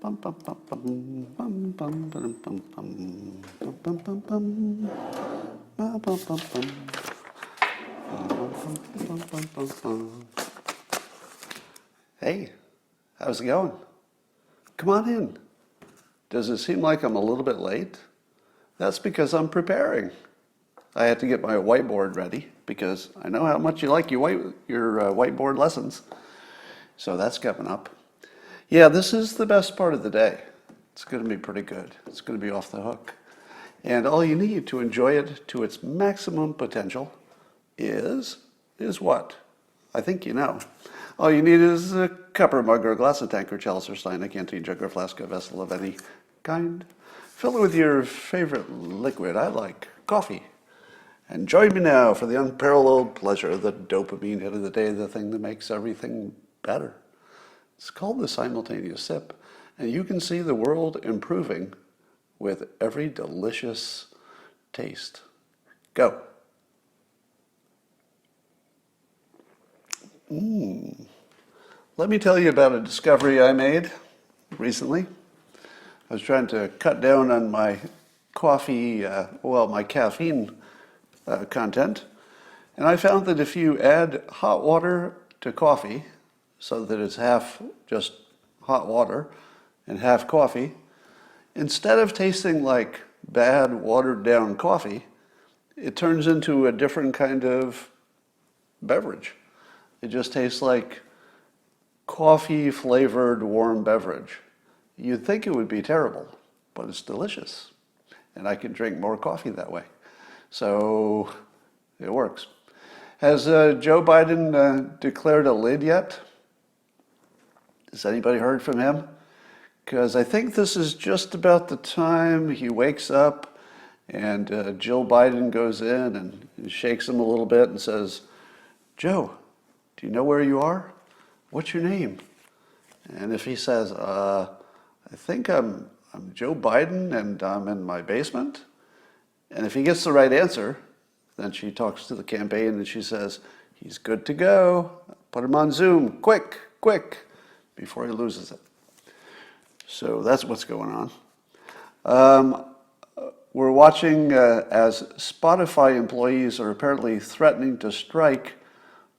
Bum, bum, bum, bum, bum, bum, bum, bum, bum, bum, bum, bum, bum. Bum, bum, bum, bum. Bum, bum, bum, bum, bum. Hey, how's it going? Come on in. Does it seem like I'm a little bit late? That's because I'm preparing. I had to get my whiteboard ready because I know how much you like your whiteboard lessons. So that's coming up. Yeah, this is the best part of the day. It's going to be pretty good. It's going to be off the hook. And all you need to enjoy it to its maximum potential is what? I think you know. All you need is a cup or mug or a glass of tank or chalice or stein, a canteen, jug or flask, a vessel of any kind. Fill it with your favorite liquid. I like coffee. And join me now for the unparalleled pleasure of the dopamine hit of the day, the thing that makes everything better. It's called the simultaneous sip, and you can see the world improving with every delicious taste. Go. Let me tell you about a discovery I made recently. I was trying to cut down on my coffee, my caffeine content, and I found that if you add hot water to coffee, so that it's half just hot water and half coffee, instead of tasting like bad watered down coffee, it turns into a different kind of beverage. It just tastes like coffee flavored warm beverage. You'd think it would be terrible, but it's delicious. And I can drink more coffee that way. So it works. Has Joe Biden declared a lid yet? Has anybody heard from him? Because I think this is just about the time he wakes up and Jill Biden goes in and shakes him a little bit and says, Joe, do you know where you are? What's your name? And if he says, I think I'm Joe Biden and I'm in my basement. And if he gets the right answer, then she talks to the campaign and she says, he's good to go. Put him on Zoom, quick, before he loses it. So that's what's going on. We're watching as Spotify employees are apparently threatening to strike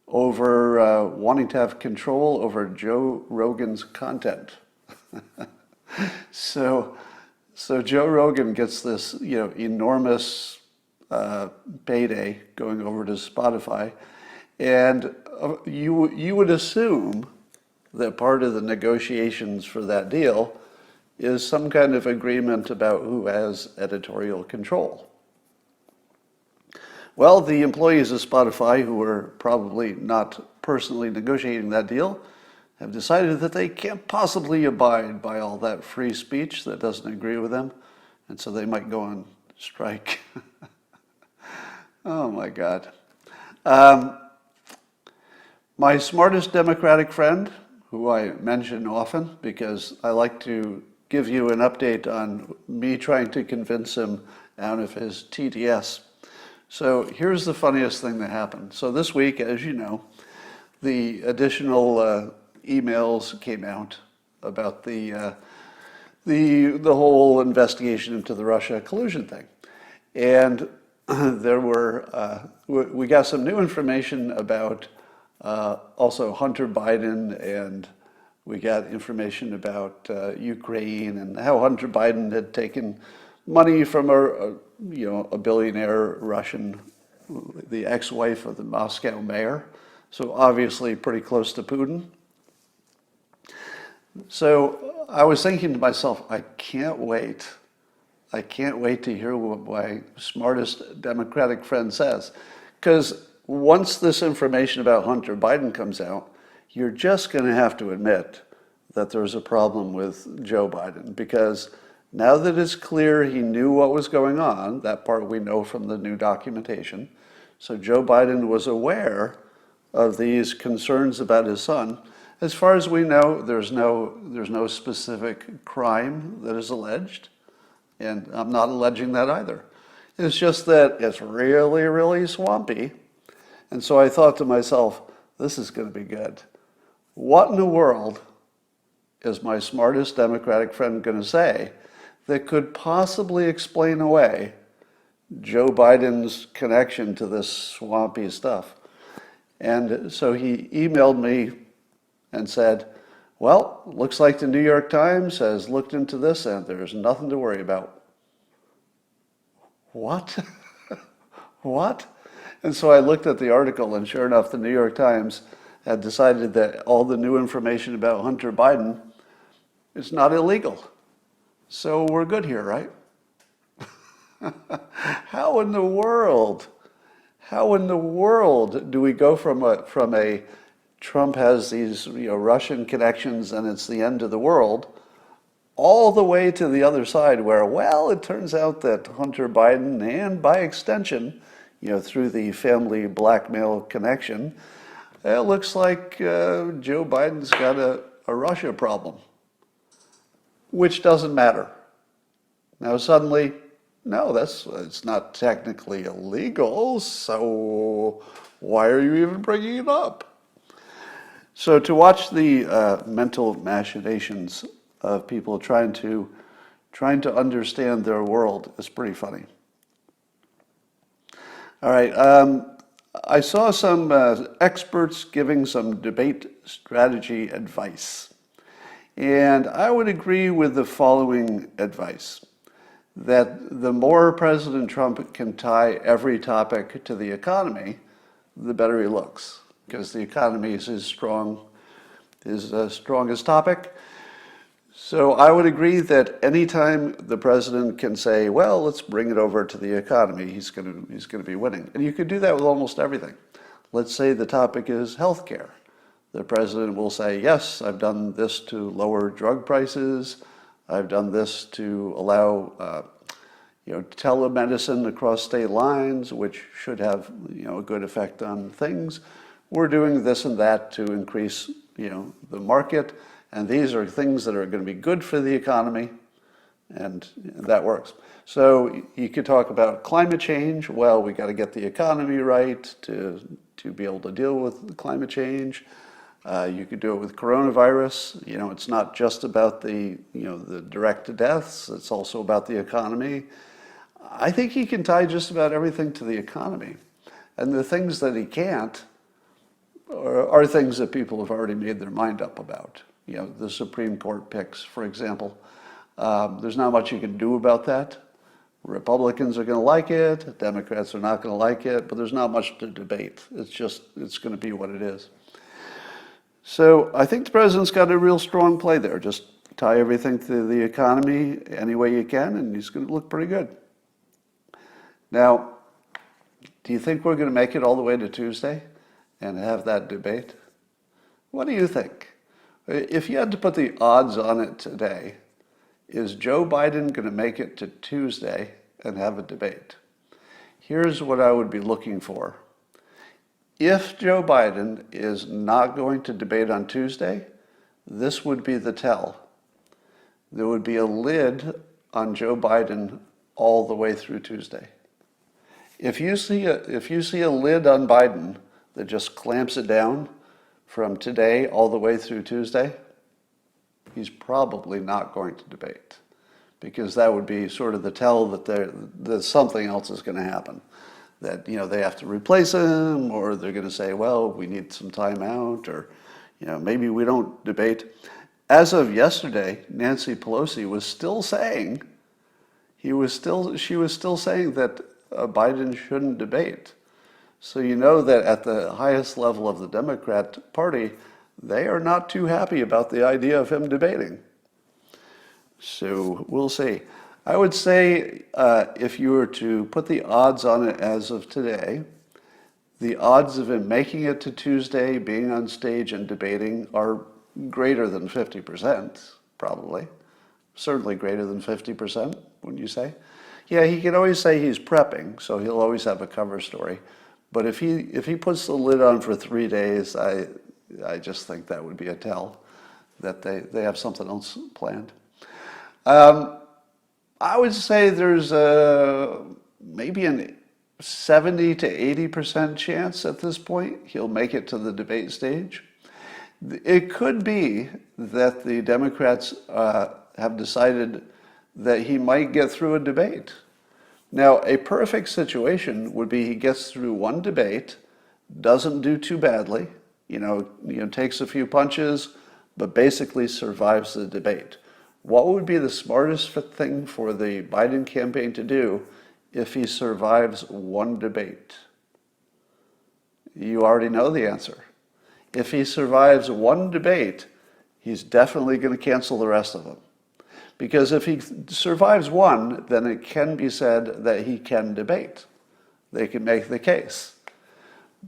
over wanting to have control over Joe Rogan's content. So Joe Rogan gets this, enormous payday going over to Spotify, and you would assume that part of the negotiations for that deal is some kind of agreement about who has editorial control. Well, the employees of Spotify, who were probably not personally negotiating that deal, have decided that they can't possibly abide by all that free speech that doesn't agree with them, and so they might go on strike. Oh my God. My smartest Democratic friend, who I mention often because I like to give you an update on me trying to convince him out of his TDS. So here's the funniest thing that happened. So this week, as you know, the additional emails came out about the whole investigation into the Russia collusion thing, and we got some new information about also Hunter Biden, and we got information about Ukraine and how Hunter Biden had taken money from a billionaire Russian, the ex-wife of the Moscow mayor, so obviously pretty close to Putin. So I was thinking to myself, I can't wait to hear what my smartest Democratic friend says. Because once this information about Hunter Biden comes out, you're just going to have to admit that there's a problem with Joe Biden. Because now that it's clear he knew what was going on, that part we know from the new documentation, so Joe Biden was aware of these concerns about his son. As far as we know, there's no specific crime that is alleged, and I'm not alleging that either. It's just that it's really, really swampy, and so I thought to myself, this is going to be good. What in the world is my smartest Democratic friend going to say that could possibly explain away Joe Biden's connection to this swampy stuff? And so he emailed me and said, well, looks like the New York Times has looked into this and there's nothing to worry about. What? What? And so I looked at the article, and sure enough, the New York Times had decided that all the new information about Hunter Biden is not illegal. So we're good here, right? How in the world? How in the world do we go from a Trump has these Russian connections and it's the end of the world, all the way to the other side where, well, it turns out that Hunter Biden, and by extension, through the family blackmail connection, it looks like Joe Biden's got a Russia problem, which doesn't matter. Now suddenly, no, it's not technically illegal, so why are you even bringing it up? So to watch the mental machinations of people trying to understand their world is pretty funny. All right, I saw some experts giving some debate strategy advice, and I would agree with the following advice: that the more President Trump can tie every topic to the economy, the better he looks, because the economy is his strongest topic. So I would agree that anytime the president can say, well, let's bring it over to the economy, he's going to be winning. And you could do that with almost everything. Let's say the topic is healthcare. The president will say, yes, I've done this to lower drug prices. I've done this to allow telemedicine across state lines, which should have a good effect on things. We're doing this and that to increase the market. And these are things that are going to be good for the economy, and that works. So you could talk about climate change. Well, we got to get the economy right to be able to deal with climate change. You could do it with coronavirus. It's not just about the direct deaths. It's also about the economy. I think he can tie just about everything to the economy, and the things that he can't are things that people have already made their mind up about. The Supreme Court picks, for example. There's not much you can do about that. Republicans are going to like it. Democrats are not going to like it. But there's not much to debate. It's going to be what it is. So I think the president's got a real strong play there. Just tie everything to the economy any way you can, and he's going to look pretty good. Now, do you think we're going to make it all the way to Tuesday and have that debate? What do you think? If you had to put the odds on it today, is Joe Biden going to make it to Tuesday and have a debate? Here's what I would be looking for. If Joe Biden is not going to debate on Tuesday, this would be the tell. There would be a lid on Joe Biden all the way through Tuesday. If you see a lid on Biden that just clamps it down from today all the way through Tuesday, he's probably not going to debate, because that would be sort of the tell that something else is going to happen, that they have to replace him, or they're going to say, well, we need some time out, or maybe we don't debate. As of yesterday, Nancy Pelosi was still saying she was still saying that Biden shouldn't debate. So that at the highest level of the Democrat Party, they are not too happy about the idea of him debating. So we'll see. I would say if you were to put the odds on it as of today, the odds of him making it to Tuesday, being on stage and debating are greater than 50%, probably. Certainly greater than 50%, wouldn't you say? Yeah, he can always say he's prepping, so he'll always have a cover story. But if he puts the lid on for 3 days, I just think that would be a tell that they have something else planned. I would say there's maybe a 70 to 80% chance at this point he'll make it to the debate stage. It could be that the Democrats have decided that he might get through a debate. Now, a perfect situation would be he gets through one debate, doesn't do too badly, takes a few punches, but basically survives the debate. What would be the smartest thing for the Biden campaign to do if he survives one debate? You already know the answer. If he survives one debate, he's definitely going to cancel the rest of them. Because if he survives one, then it can be said that he can debate. They can make the case.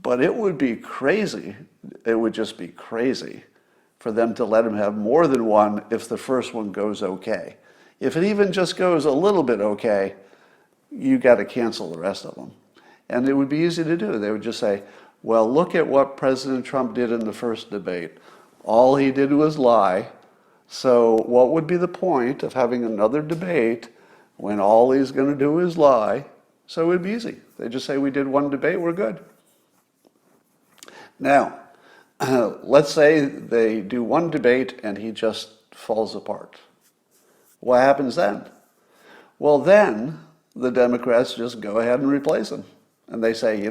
But it would be crazy, it would just be crazy for them to let him have more than one if the first one goes okay. If it even just goes a little bit okay, you got to cancel the rest of them. And it would be easy to do. They would just say, well, look at what President Trump did in the first debate. All he did was lie. So what would be the point of having another debate when all he's going to do is lie? So it would be easy. They just say, we did one debate, we're good. Now, let's say they do one debate and he just falls apart. What happens then? Well, then the Democrats just go ahead and replace him. And they say,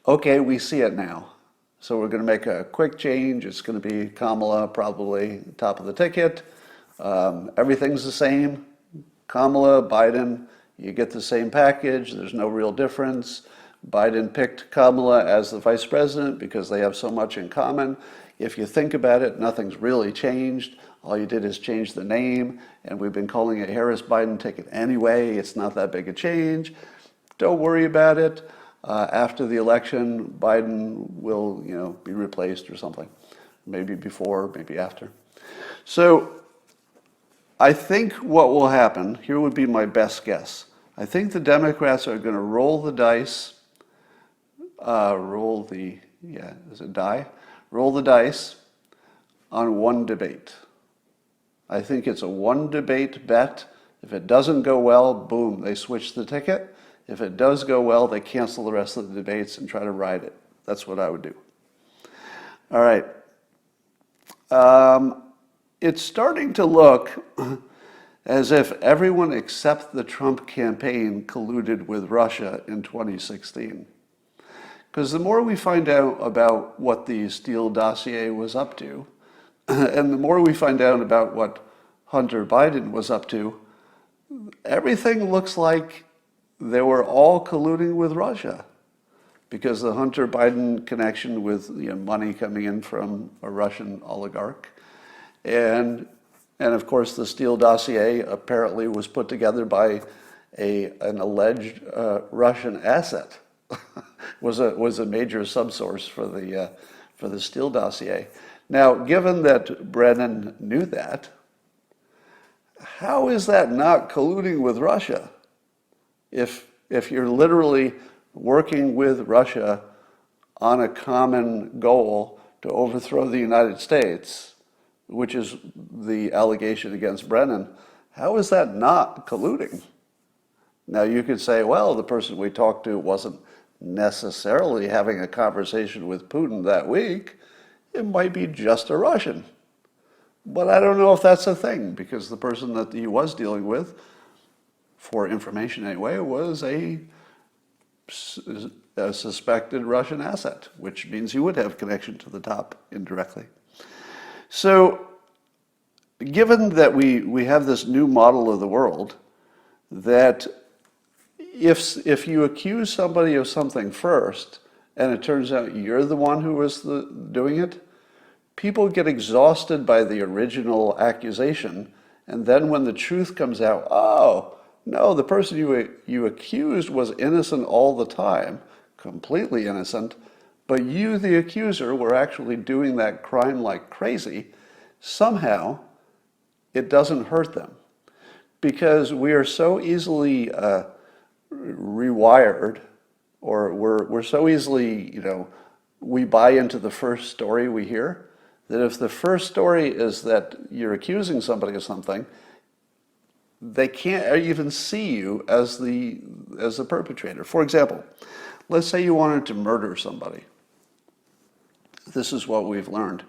okay, we see it now. So we're going to make a quick change. It's going to be Kamala probably top of the ticket. Everything's the same. Kamala, Biden, you get the same package. There's no real difference. Biden picked Kamala as the vice president because they have so much in common. If you think about it, nothing's really changed. All you did is change the name, and we've been calling it Harris-Biden ticket anyway. It's not that big a change. Don't worry about it. After the election, Biden will, be replaced or something. Maybe before, maybe after. So I think what will happen, here would be my best guess. I think the Democrats are going to roll the dice, roll the dice on one debate. I think it's a one debate bet. If it doesn't go well, boom, they switch the ticket. If it does go well, they cancel the rest of the debates and try to ride it. That's what I would do. All right. It's starting to look as if everyone except the Trump campaign colluded with Russia in 2016. Because the more we find out about what the Steele dossier was up to, and the more we find out about what Hunter Biden was up to, everything looks like they were all colluding with Russia. Because the Hunter Biden connection with money coming in from a Russian oligarch. And of course the Steele dossier apparently was put together by an alleged Russian asset. was a major subsource for the Steele dossier. Now, given that Brennan knew that, how is that not colluding with Russia? If you're literally working with Russia on a common goal to overthrow the United States, which is the allegation against Brennan, how is that not colluding? Now you could say, well, the person we talked to wasn't necessarily having a conversation with Putin that week. It might be just a Russian. But I don't know if that's a thing, because the person that he was dealing with, for information anyway, was a suspected Russian asset, which means he would have connection to the top indirectly. So given that we have this new model of the world, that if you accuse somebody of something first, and it turns out you're the one who was doing it, people get exhausted by the original accusation, and then when the truth comes out, oh, no, the person you accused was innocent all the time, completely innocent, but you, the accuser, were actually doing that crime like crazy. Somehow, it doesn't hurt them, because we are so easily rewired, or we're so easily, we buy into the first story we hear, that if the first story is that you're accusing somebody of something, they can't even see you as the perpetrator. For example, let's say you wanted to murder somebody. this is what we've learned.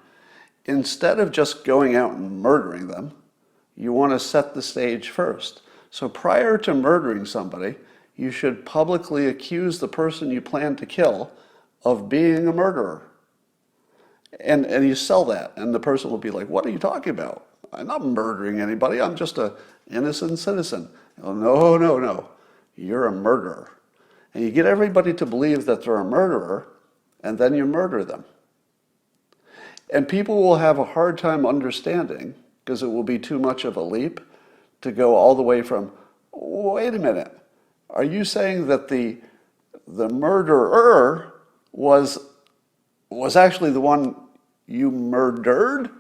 Instead of just going out and murdering them, you want to set the stage first. So prior to murdering somebody, you should publicly accuse the person you plan to kill of being a murderer. And you sell that, and the person will be like, what are you talking about? I'm not murdering anybody. I'm just an innocent citizen. Oh, no, no, no. You're a murderer. And you get everybody to believe that they're a murderer, and then you murder them. And people will have a hard time understanding, because it will be too much of a leap to go all the way from, wait a minute, are you saying that the murderer was actually the one you murdered?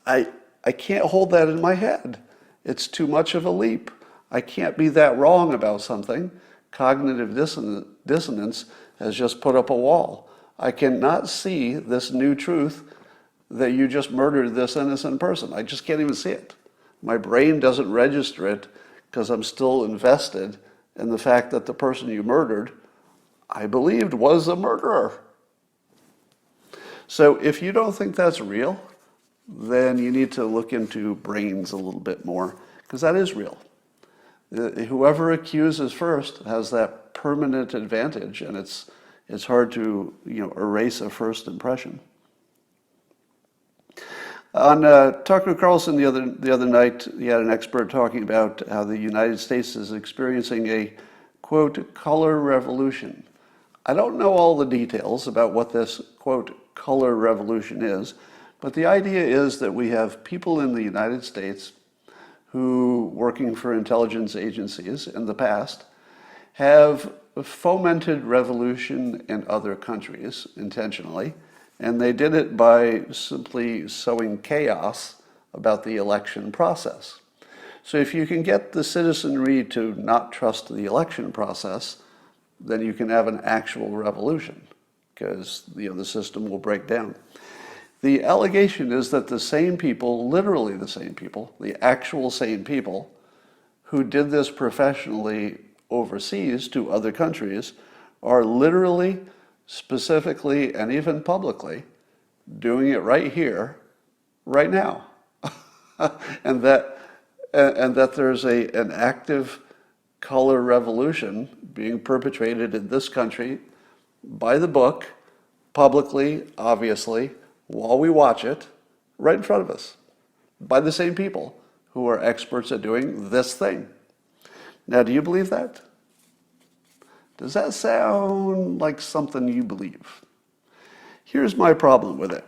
I can't hold that in my head. It's too much of a leap. I can't be that wrong about something. Cognitive dissonance has just put up a wall. I cannot see this new truth that you just murdered this innocent person. I just can't even see it. My brain doesn't register it because I'm still invested in the fact that the person you murdered, I believed, was a murderer. So if you don't think that's real, then you need to look into brains a little bit more, because that is real. Whoever accuses first has that permanent advantage, and it's hard to erase a first impression. On Tucker Carlson the other night, he had an expert talking about how the United States is experiencing a, quote, color revolution. I don't know all the details about what this, quote, color revolution is, but the idea is that we have people in the United States who, working for intelligence agencies in the past, have fomented revolution in other countries intentionally, and they did it by simply sowing chaos about the election process. So if you can get the citizenry to not trust the election process, then you can have an actual revolution, because the system will break down. The allegation is that the same people, literally the same people, the actual same people who did this professionally overseas to other countries are literally, specifically, and even publicly doing it right here, right now. and that there's an active color revolution being perpetrated in this country by the book, publicly, obviously, while we watch it, right in front of us, by the same people who are experts at doing this thing. Now, do you believe that? Does that sound like something you believe? Here's my problem with it.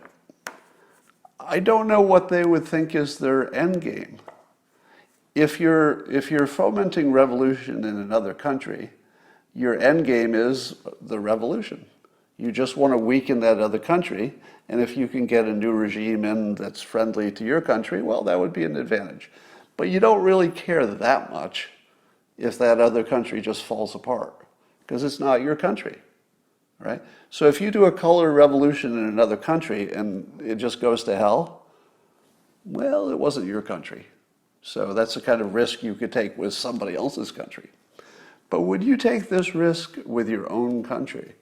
I don't know what they would think is their end game. If you're fomenting revolution in another country, your end game is the revolution. You just want to weaken that other country, and if you can get a new regime in that's friendly to your country, well, that would be an advantage. But you don't really care that much if that other country just falls apart, because it's not your country, right? So if you do a color revolution in another country and it just goes to hell, well, it wasn't your country. So that's the kind of risk you could take with somebody else's country. But would you take this risk with your own country?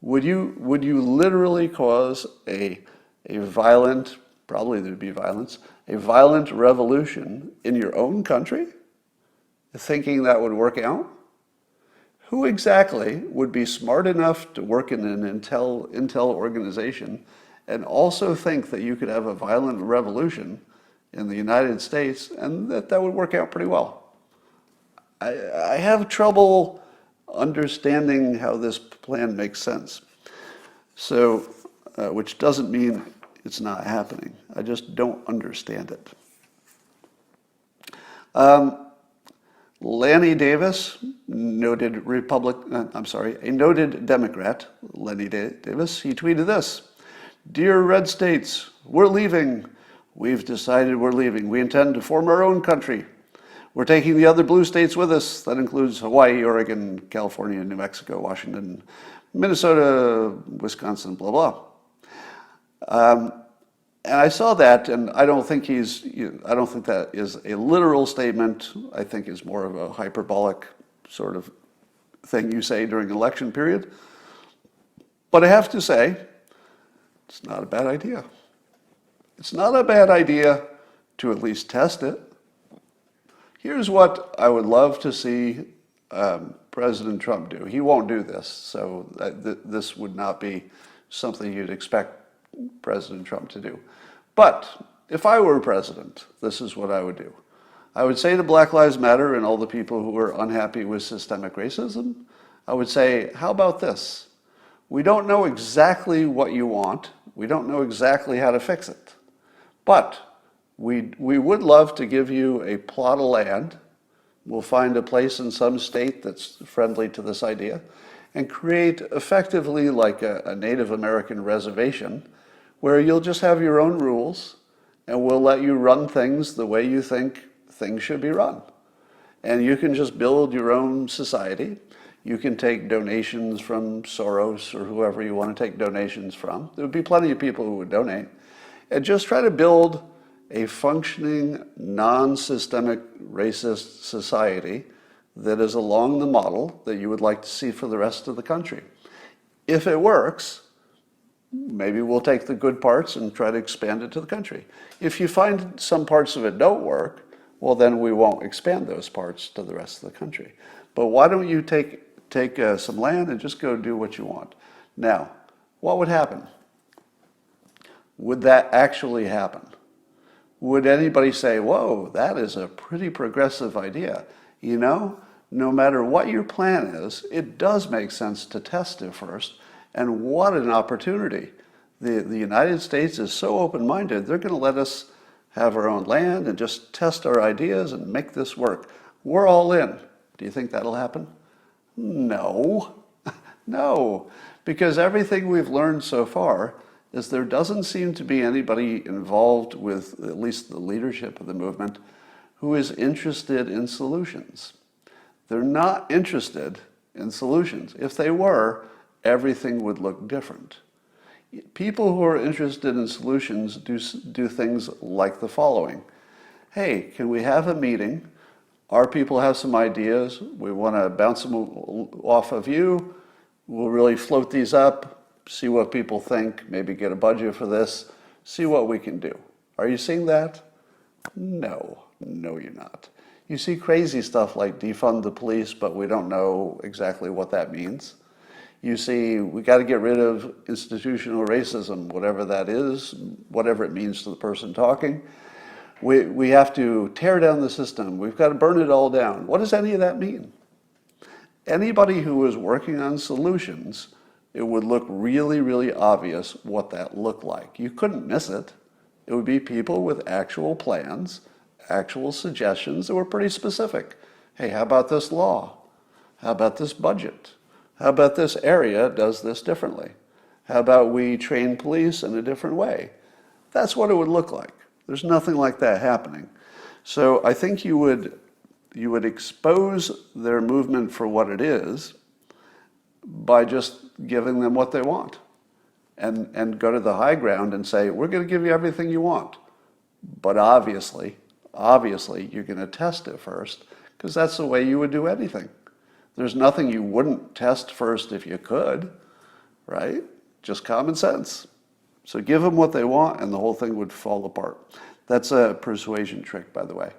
Would you literally cause a violent, probably there'd be violence, a violent revolution in your own country, thinking that would work out? Who exactly would be smart enough to work in an intel organization and also think that you could have a violent revolution in the United States and that would work out pretty well? I have trouble understanding how this plan makes sense. So, which doesn't mean it's not happening. I just don't understand it. Lanny Davis, a noted Democrat, Lanny Davis, he tweeted this: "Dear red states, we're leaving. We've decided we're leaving. We intend to form our own country. We're taking the other blue states with us. That includes Hawaii, Oregon, California, New Mexico, Washington, Minnesota, Wisconsin, blah, blah." And I saw that, and I don't think that is a literal statement. I think it's more of a hyperbolic sort of thing you say during an election period. But I have to say, It's not a bad idea. It's not a bad idea to at least test it. Here's what I would love to see President Trump do. He won't do this, so this would not be something you'd expect President Trump to do. But if I were president, this is what I would do. I would say to Black Lives Matter and all the people who are unhappy with systemic racism, I would say, how about this? We don't know exactly what you want. We don't know exactly how to fix it. But we would love to give you a plot of land. We'll find a place in some state that's friendly to this idea and create effectively like a Native American reservation where you'll just have your own rules and we'll let you run things the way you think things should be run. And you can just build your own society. You can take donations from Soros or whoever you want to take donations from. There would be plenty of people who would donate. And just try to build a functioning, non-systemic racist society that is along the model that you would like to see for the rest of the country. If it works, maybe we'll take the good parts and try to expand it to the country. If you find some parts of it don't work, well, then we won't expand those parts to the rest of the country. But why don't you take some land and just go do what you want? Now, what would happen? Would that actually happen? Would anybody say, whoa, that is a pretty progressive idea? You know, no matter what your plan is, it does make sense to test it first. And what an opportunity. The United States is so open-minded, they're going to let us have our own land and just test our ideas and make this work. We're all in. Do you think that'll happen? No. No. Because everything we've learned so far is there doesn't seem to be anybody involved with at least the leadership of the movement who is interested in solutions. They're not interested in solutions. If they were, everything would look different. People who are interested in solutions do things like the following. Hey, can we have a meeting? Our people have some ideas. We want to bounce them off of you. We'll really float these up, see what people think, maybe get a budget for this, see what we can do. Are you seeing that? No, you're not. You see crazy stuff like defund the police, but we don't know exactly what that means. You see, we got to get rid of institutional racism, whatever that is, whatever it means to the person talking. We have to tear down the system. We've got to burn it all down. What does any of that mean? Anybody who is working on solutions, it would look really, really obvious what that looked like. You couldn't miss it. It would be people with actual plans, actual suggestions that were pretty specific. Hey, how about this law? How about this budget? How about this area does this differently? How about we train police in a different way? That's what it would look like. There's nothing like that happening. So I think you would expose their movement for what it is by just giving them what they want and go to the high ground and say, we're going to give you everything you want. But obviously, you're going to test it first because that's the way you would do anything. There's nothing you wouldn't test first if you could, right? Just common sense. So give them what they want and the whole thing would fall apart. That's a persuasion trick, by the way.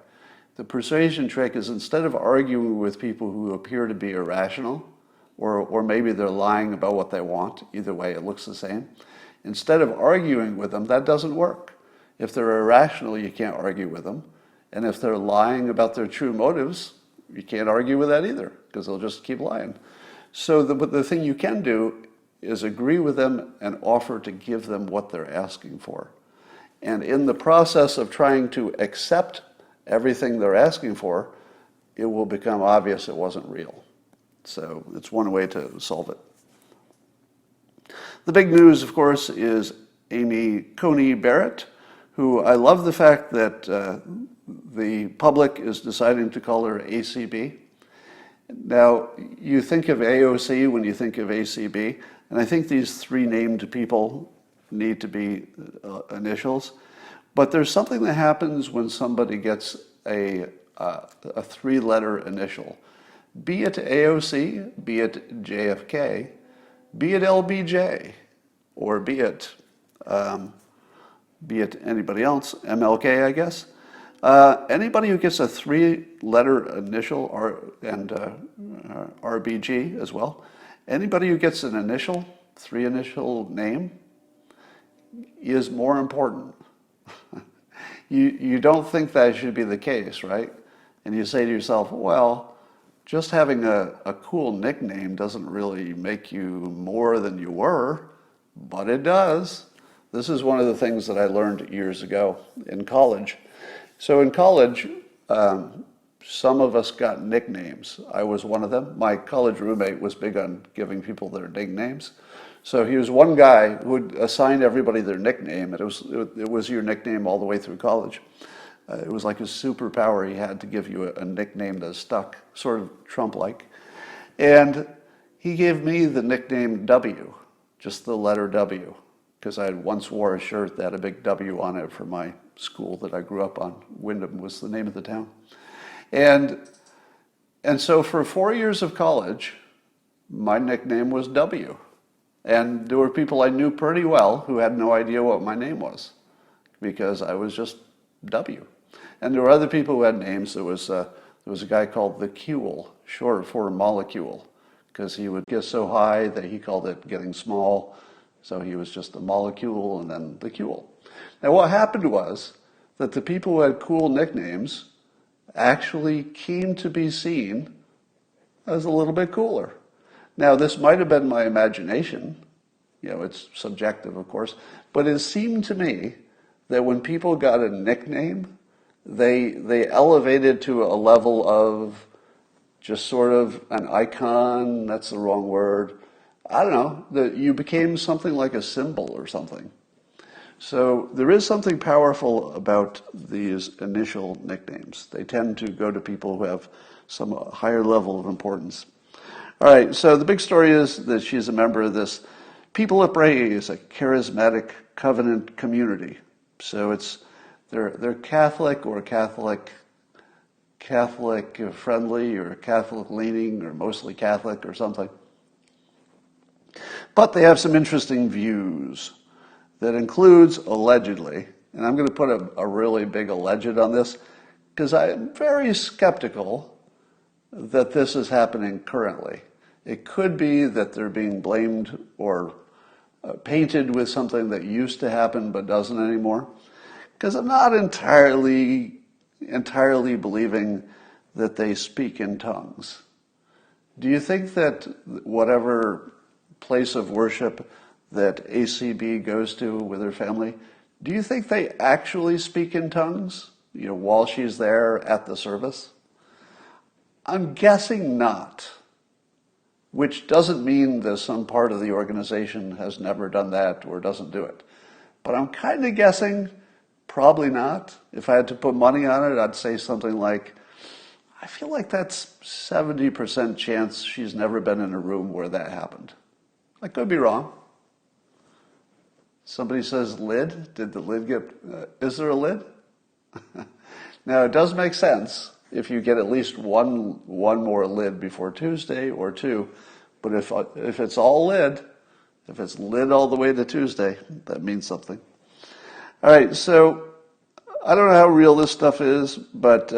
The persuasion trick is instead of arguing with people who appear to be irrational, or maybe they're lying about what they want, either way it looks the same, instead of arguing with them, that doesn't work. If they're irrational, you can't argue with them. And if they're lying about their true motives, you can't argue with that either, because they'll just keep lying. So the thing you can do is agree with them and offer to give them what they're asking for. And in the process of trying to accept everything they're asking for, it will become obvious it wasn't real. So it's one way to solve it. The big news, of course, is Coney Barrett, who I love the fact that the public is deciding to call her ACB. Now, you think of AOC when you think of ACB, and I think these three named people need to be initials. But there's something that happens when somebody gets a three-letter initial. Be it AOC, be it JFK, be it LBJ, or be it be it anybody else, MLK, I guess. Anybody who gets a three-letter initial and RBG as well, anybody who gets an initial, three-initial name, is more important. You don't think that should be the case, right? And you say to yourself, well, just having a cool nickname doesn't really make you more than you were, but it does. This is one of the things that I learned years ago in college. So in college, some of us got nicknames. I was one of them. My college roommate was big on giving people their nicknames. So he was one guy who would assign everybody their nickname, and it was your nickname all the way through college. It was like a superpower he had to give you a nickname that stuck, sort of Trump-like. And he gave me the nickname W, just the letter W, because I once wore a shirt that had a big W on it for my school that I grew up on. Wyndham was the name of the town. And so for 4 years of college, my nickname was W. And there were people I knew pretty well who had no idea what my name was, because I was just W. And there were other people who had names. There was a guy called the Quel, short for molecule, because he would get so high that he called it getting small. So he was just a molecule and then the Quel. Now what happened was that the people who had cool nicknames actually came to be seen as a little bit cooler. Now this might have been my imagination. It's subjective, of course, but it seemed to me that when people got a nickname, they elevated to a level of just sort of an icon. That's the wrong word. I don't know, that you became something like a symbol or something. So there is something powerful about these initial nicknames. They tend to go to people who have some higher level of importance. All right, so the big story is that she's a member of this People at Praise, a charismatic covenant community. So they're Catholic or Catholic friendly or Catholic leaning or mostly Catholic or something. But they have some interesting views that includes, allegedly, and I'm going to put a really big alleged on this, because I'm very skeptical that this is happening currently. It could be that they're being blamed or painted with something that used to happen but doesn't anymore, because I'm not entirely believing that they speak in tongues. Do you think that whatever place of worship that ACB goes to with her family, do you think they actually speak in tongues, while she's there at the service? I'm guessing not, which doesn't mean that some part of the organization has never done that or doesn't do it. But I'm kind of guessing probably not. If I had to put money on it, I'd say something like, I feel like that's 70% chance she's never been in a room where that happened. I could be wrong. Somebody says lid. Did the lid get, is there a lid? Now, it does make sense if you get at least one more lid before Tuesday or two. But if it's all lid, if it's lid all the way to Tuesday, that means something. All right, so I don't know how real this stuff is, but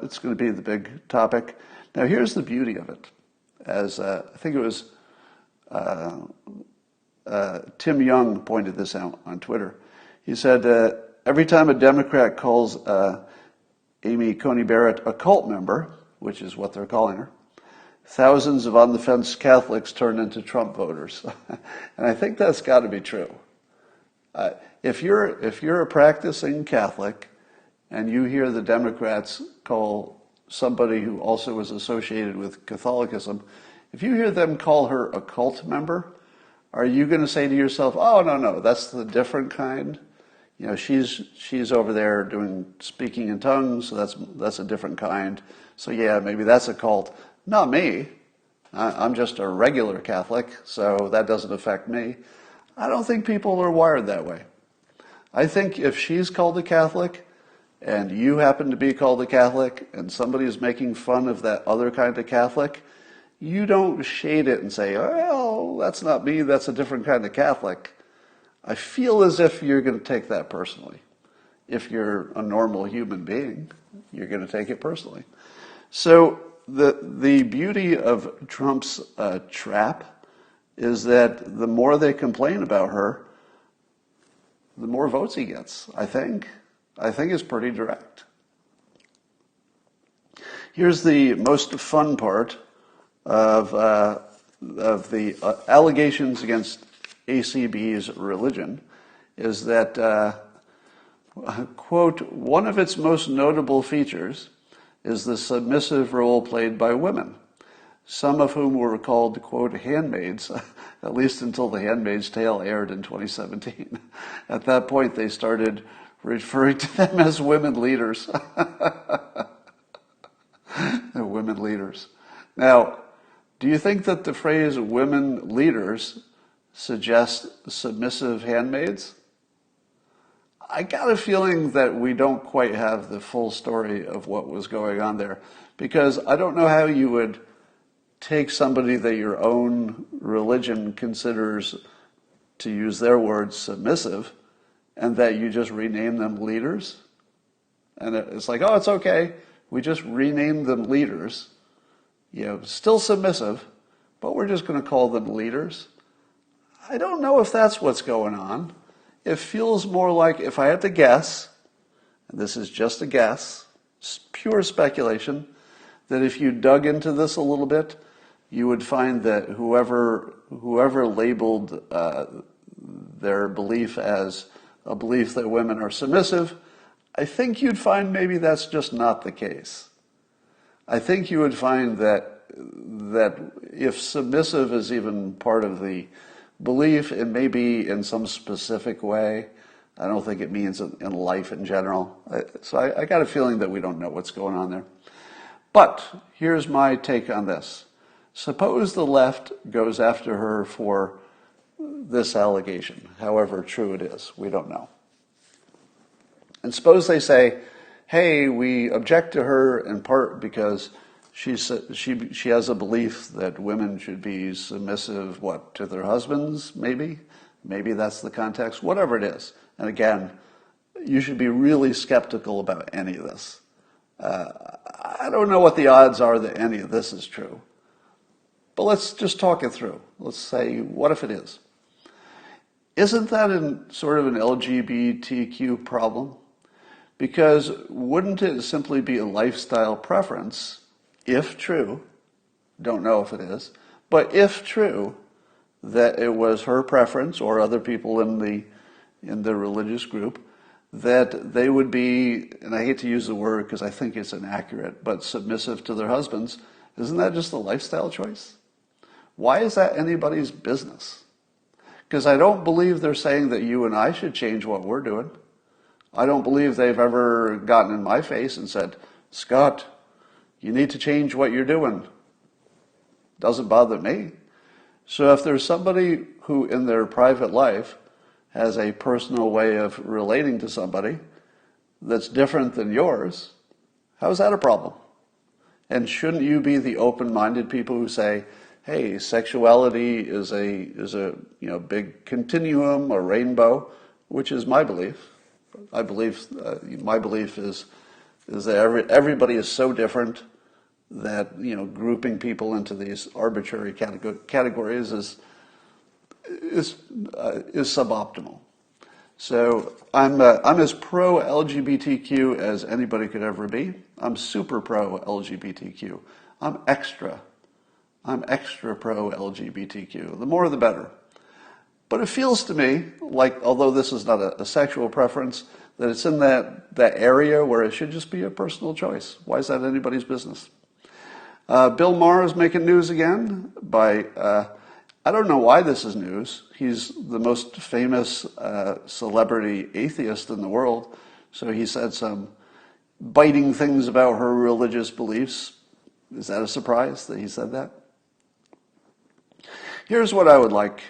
it's going to be the big topic. Now, here's the beauty of it. As I think it was Tim Young pointed this out on Twitter. He said, every time a Democrat calls Amy Coney Barrett a cult member, which is what they're calling her, thousands of on-the-fence Catholics turn into Trump voters. And I think that's got to be true. If you're a practicing Catholic and you hear the Democrats call somebody who also was associated with Catholicism, if you hear them call her a cult member, are you going to say to yourself, oh, no, that's the different kind? She's over there speaking in tongues, so that's a different kind. So yeah, maybe that's a cult. Not me. I'm just a regular Catholic, so that doesn't affect me. I don't think people are wired that way. I think if she's called a Catholic and you happen to be called a Catholic and somebody is making fun of that other kind of Catholic, you don't shade it and say, well, that's not me, that's a different kind of Catholic. I feel as if you're going to take that personally. If you're a normal human being, you're going to take it personally. So the beauty of Trump's trap is that the more they complain about her, the more votes he gets, I think. I think it's pretty direct. Here's the most fun part of the allegations against ACB's religion is that, quote, one of its most notable features is the submissive role played by women, some of whom were called, quote, handmaids, at least until The Handmaid's Tale aired in 2017. At that point, they started referring to them as women leaders. Women leaders. Now, do you think that the phrase women leaders suggests submissive handmaids? I got a feeling that we don't quite have the full story of what was going on there, because I don't know how you would take somebody that your own religion considers, to use their words, submissive, and that you just rename them leaders. And it's like, oh, it's okay. We just rename them leaders. Still submissive, but we're just going to call them leaders. I don't know if that's what's going on. It feels more like, if I had to guess, and this is just a guess, pure speculation, that if you dug into this a little bit, you would find that whoever labeled their belief as a belief that women are submissive, I think you'd find maybe that's just not the case. I think you would find that if submissive is even part of the belief, it may be in some specific way. I don't think it means in life in general. So I got a feeling that we don't know what's going on there. But here's my take on this. Suppose the left goes after her for this allegation, however true it is. We don't know. And suppose they say, hey, we object to her in part because she has a belief that women should be submissive, to their husbands, maybe? Maybe that's the context, whatever it is. And again, you should be really skeptical about any of this. I don't know what the odds are that any of this is true. But let's just talk it through. Let's say, what if it is? Isn't that sort of an LGBTQ problem? Because wouldn't it simply be a lifestyle preference, if true, don't know if it is, but if true, that it was her preference or other people in the religious group, that they would be, and I hate to use the word because I think it's inaccurate, but submissive to their husbands? Isn't that just a lifestyle choice? Why is that anybody's business? Because I don't believe they're saying that you and I should change what we're doing. I don't believe they've ever gotten in my face and said, Scott, you need to change what you're doing. Doesn't bother me. So if there's somebody who in their private life has a personal way of relating to somebody that's different than yours, how's that a problem? And shouldn't you be the open-minded people who say, hey, sexuality is a big continuum, a rainbow, which is my belief. My belief is that everybody is so different that grouping people into these arbitrary categories is suboptimal. So I'm as pro LGBTQ as anybody could ever be. I'm super pro LGBTQ. I'm extra pro LGBTQ. The more the better. But it feels to me like, although this is not a sexual preference, that it's in that area where it should just be a personal choice. Why is that anybody's business? Bill Maher is making news again by, I don't know why this is news. He's the most famous celebrity atheist in the world. So he said some biting things about her religious beliefs. Is that a surprise that he said that? Here's what I would like.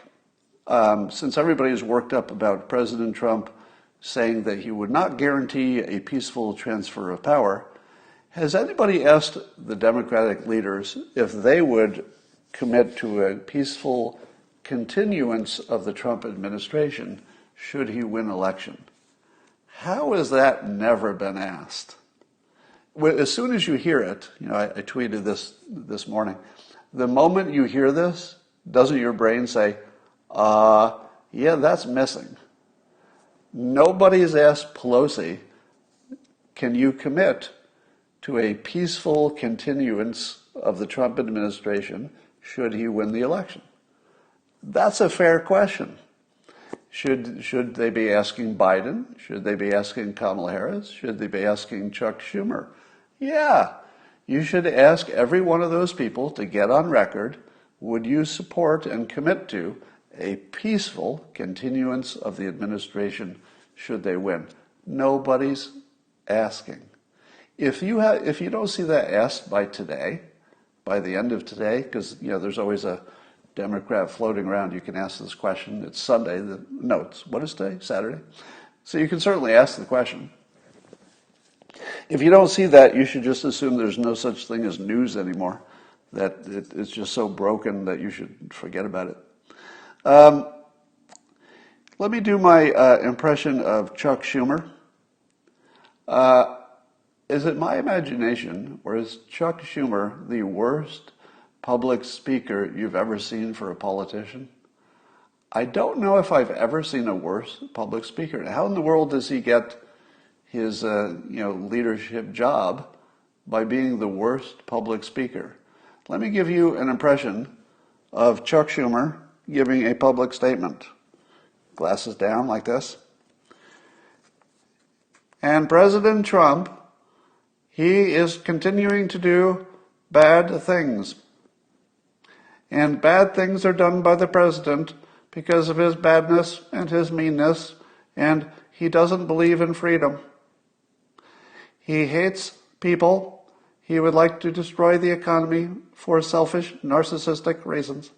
Since everybody is worked up about President Trump saying that he would not guarantee a peaceful transfer of power, has anybody asked the Democratic leaders if they would commit to a peaceful continuance of the Trump administration should he win election? How has that never been asked? As soon as you hear it, I tweeted this morning, the moment you hear this, doesn't your brain say, yeah, that's missing? Nobody's asked Pelosi, can you commit to a peaceful continuance of the Trump administration should he win the election? That's a fair question. Should they be asking Biden? Should they be asking Kamala Harris? Should they be asking Chuck Schumer? Yeah, you should ask every one of those people to get on record, would you support and commit to a peaceful continuance of the administration should they win? Nobody's asking. If you don't see that asked by today, by the end of today, because there's always a Democrat floating around, you can ask this question. It's Sunday. What is today? Saturday. So you can certainly ask the question. If you don't see that, you should just assume there's no such thing as news anymore, that it's just so broken that you should forget about it. Let me do my impression of Chuck Schumer. Is it my imagination, or is Chuck Schumer the worst public speaker you've ever seen for a politician? I don't know if I've ever seen a worse public speaker. How in the world does he get his leadership job by being the worst public speaker? Let me give you an impression of Chuck Schumer giving a public statement. Glasses down like this. And President Trump, he is continuing to do bad things. And bad things are done by the president because of his badness and his meanness, and he doesn't believe in freedom. He hates people. He would like to destroy the economy for selfish, narcissistic reasons.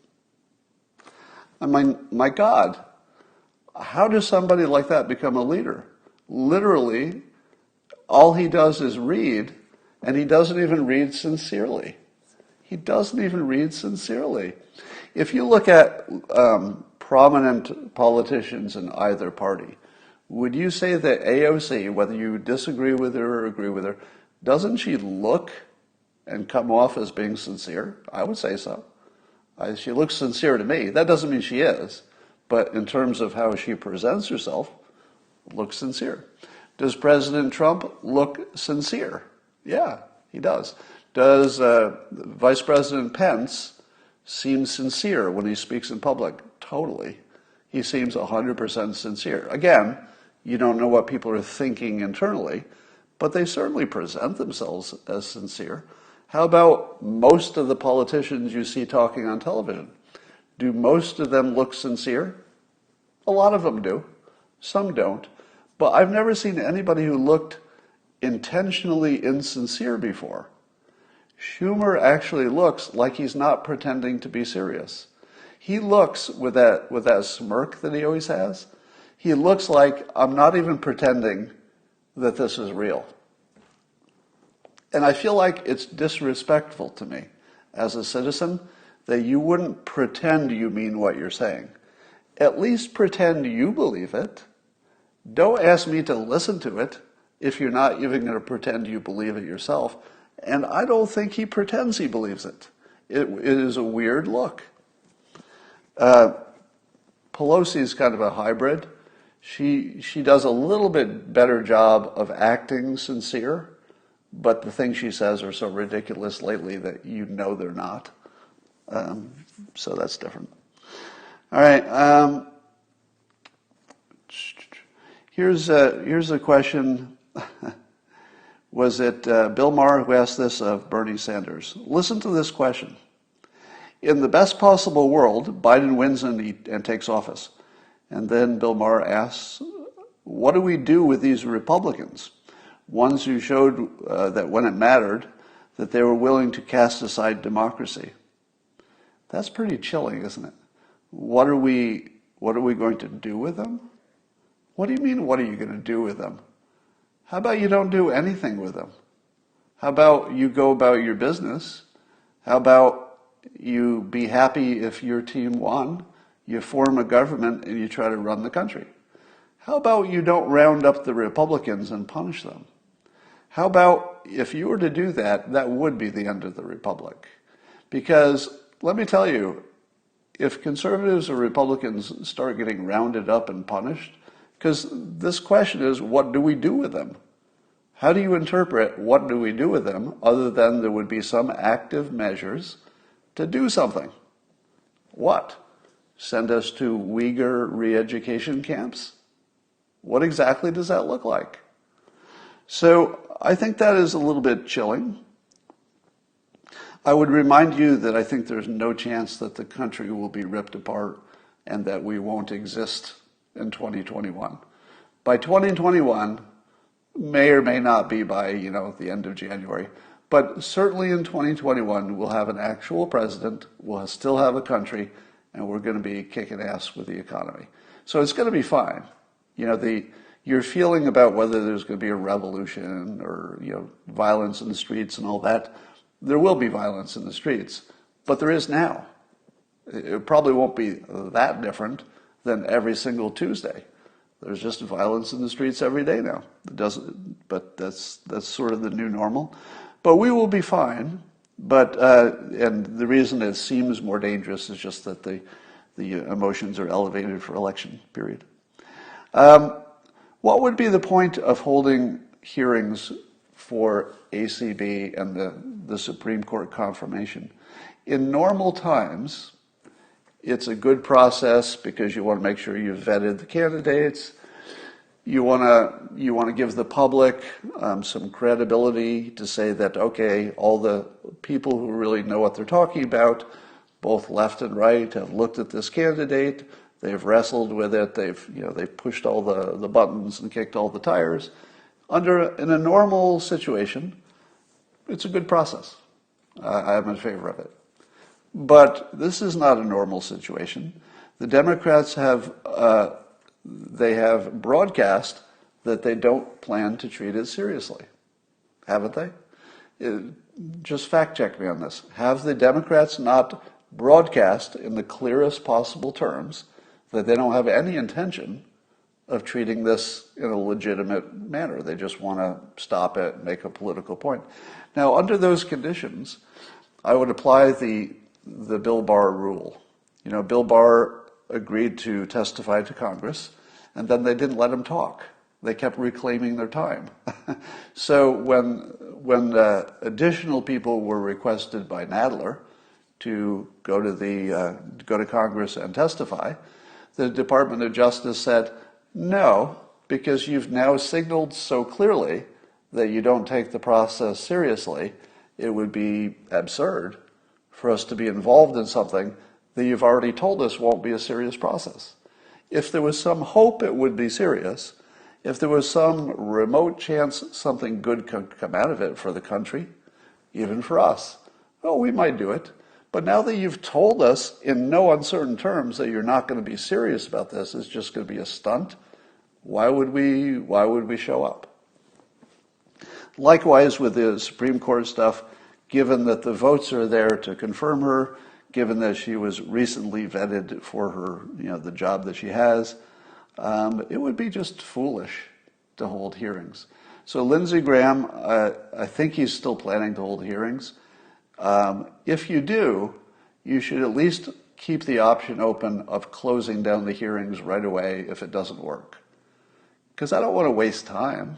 I mean, my God, how does somebody like that become a leader? Literally, all he does is read, and he doesn't even read sincerely. He doesn't even read sincerely. If you look at prominent politicians in either party, would you say that AOC, whether you disagree with her or agree with her, doesn't she look and come off as being sincere? I would say so. She looks sincere to me. That doesn't mean she is, but in terms of how she presents herself, looks sincere. Does President Trump look sincere? Yeah, he does. Does Vice President Pence seem sincere when he speaks in public? Totally. He seems 100% sincere. Again, you don't know what people are thinking internally, but they certainly present themselves as sincere. How about most of the politicians you see talking on television? Do most of them look sincere? A lot of them do. Some don't. But I've never seen anybody who looked intentionally insincere before. Schumer actually looks like he's not pretending to be serious. He looks with that smirk that he always has. He looks like, I'm not even pretending that this is real. And I feel like it's disrespectful to me as a citizen that you wouldn't pretend you mean what you're saying. At least pretend you believe it. Don't ask me to listen to it if you're not even going to pretend you believe it yourself. And I don't think he pretends he believes it. It is a weird look. Pelosi is kind of a hybrid. She does a little bit better job of acting sincere, but the things she says are so ridiculous lately that you know they're not. So that's different. All right. Here's a question. Was it Bill Maher who asked this of Bernie Sanders? Listen to this question. In the best possible world, Biden wins and takes office. And then Bill Maher asks, what do we do with these Republicans? Ones who showed that when it mattered, that they were willing to cast aside democracy. That's pretty chilling, isn't it? What are we going to do with them? What do you mean, what are you going to do with them? How about you don't do anything with them? How about you go about your business? How about you be happy if your team won, you form a government, and you try to run the country? How about you don't round up the Republicans and punish them? How about if you were to do that, that would be the end of the republic? Because let me tell you, if conservatives or Republicans start getting rounded up and punished, because this question is, what do we do with them? How do you interpret what do we do with them other than there would be some active measures to do something? What? Send us to Uyghur re-education camps? What exactly does that look like? So I think that is a little bit chilling. I would remind you that I think there's no chance that the country will be ripped apart and that we won't exist in 2021. By 2021, may or may not be by, the end of January, but certainly in 2021, we'll have an actual president, we'll still have a country, and we're going to be kicking ass with the economy. So it's going to be fine. Your feeling about whether there's going to be a revolution or, violence in the streets and all that, there will be violence in the streets, but there is now. It probably won't be that different than every single Tuesday. There's just violence in the streets every day now. But that's sort of the new normal. But we will be fine. But and the reason it seems more dangerous is just that the emotions are elevated for election period. What would be the point of holding hearings for ACB and the Supreme Court confirmation? In normal times, it's a good process because you want to make sure you've vetted the candidates. You want to give the public some credibility to say that, okay, all the people who really know what they're talking about, both left and right, have looked at this candidate. They've wrestled with it. They've pushed all the buttons and kicked all the tires. In a normal situation, it's a good process. I'm in favor of it. But this is not a normal situation. The Democrats have broadcast that they don't plan to treat it seriously, haven't they? Just fact check me on this. Have the Democrats not broadcast in the clearest possible terms that they don't have any intention of treating this in a legitimate manner? They just want to stop it and make a political point. Now, under those conditions, I would apply the Bill Barr rule. Bill Barr agreed to testify to Congress, and then they didn't let him talk. They kept reclaiming their time. So when additional people were requested by Nadler to go to Congress and testify, the Department of Justice said, no, because you've now signaled so clearly that you don't take the process seriously, it would be absurd for us to be involved in something that you've already told us won't be a serious process. If there was some hope it would be serious, if there was some remote chance something good could come out of it for the country, even for us, well, we might do it. But now that you've told us in no uncertain terms that you're not going to be serious about this, it's just going to be a stunt, why would we show up? Likewise with the Supreme Court stuff, given that the votes are there to confirm her, given that she was recently vetted for her, the job that she has, it would be just foolish to hold hearings. So Lindsey Graham, I think he's still planning to hold hearings. If you do, you should at least keep the option open of closing down the hearings right away if it doesn't work. Because I don't want to waste time.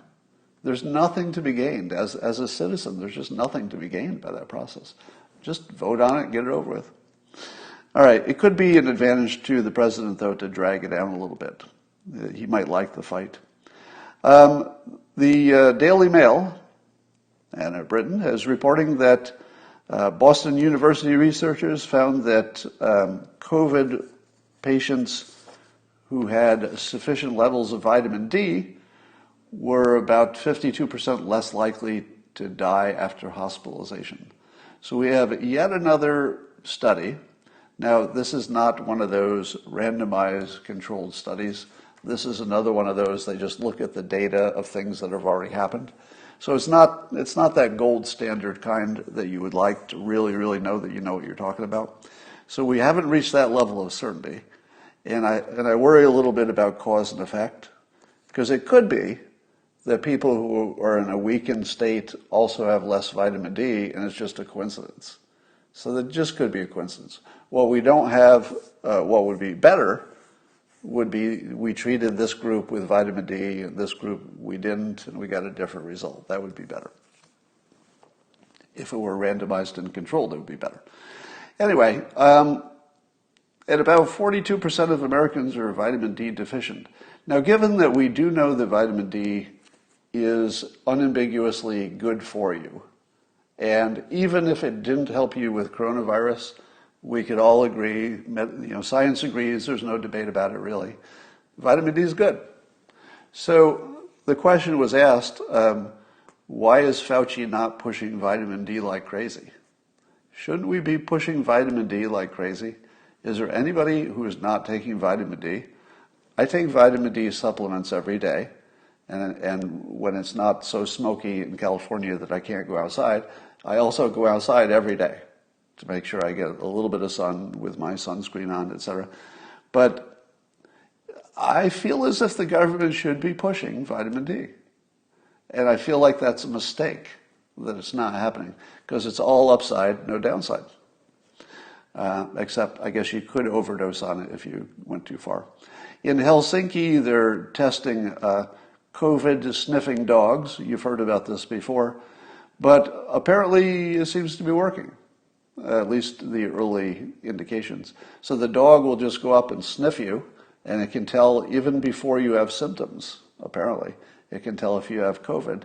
There's nothing to be gained. As a citizen, there's just nothing to be gained by that process. Just vote on it and get it over with. All right, it could be an advantage to the president, though, to drag it down a little bit. He might like the fight. The Daily Mail, Anna Britain, is reporting that Boston University researchers found that COVID patients who had sufficient levels of vitamin D were about 52% less likely to die after hospitalization. So we have yet another study. Now, this is not one of those randomized controlled studies. This is another one of those, they just look at the data of things that have already happened. So it's not that gold standard kind that you would like to really, really know that you know what you're talking about. So we haven't reached that level of certainty. And I worry a little bit about cause and effect. Because it could be that people who are in a weakened state also have less vitamin D, and it's just a coincidence. So that just could be a coincidence. What we don't have, what would be better, would be we treated this group with vitamin D, and this group we didn't, and we got a different result. That would be better. If it were randomized and controlled, it would be better. Anyway, and about 42% of Americans are vitamin D deficient. Now, given that we do know that vitamin D is unambiguously good for you, and even if it didn't help you with coronavirus, we could all agree, science agrees, there's no debate about it really. Vitamin D is good. So the question was asked, why is Fauci not pushing vitamin D like crazy? Shouldn't we be pushing vitamin D like crazy? Is there anybody who is not taking vitamin D? I take vitamin D supplements every day, and when it's not so smoky in California that I can't go outside, I also go outside every day to make sure I get a little bit of sun with my sunscreen on, etc. But I feel as if the government should be pushing vitamin D. And I feel like that's a mistake, that it's not happening, because it's all upside, no downside. Except, I guess you could overdose on it if you went too far. In Helsinki, they're testing COVID sniffing dogs. You've heard about this before. But apparently it seems to be working, at least the early indications. So the dog will just go up and sniff you, and it can tell even before you have symptoms, apparently. It can tell if you have COVID.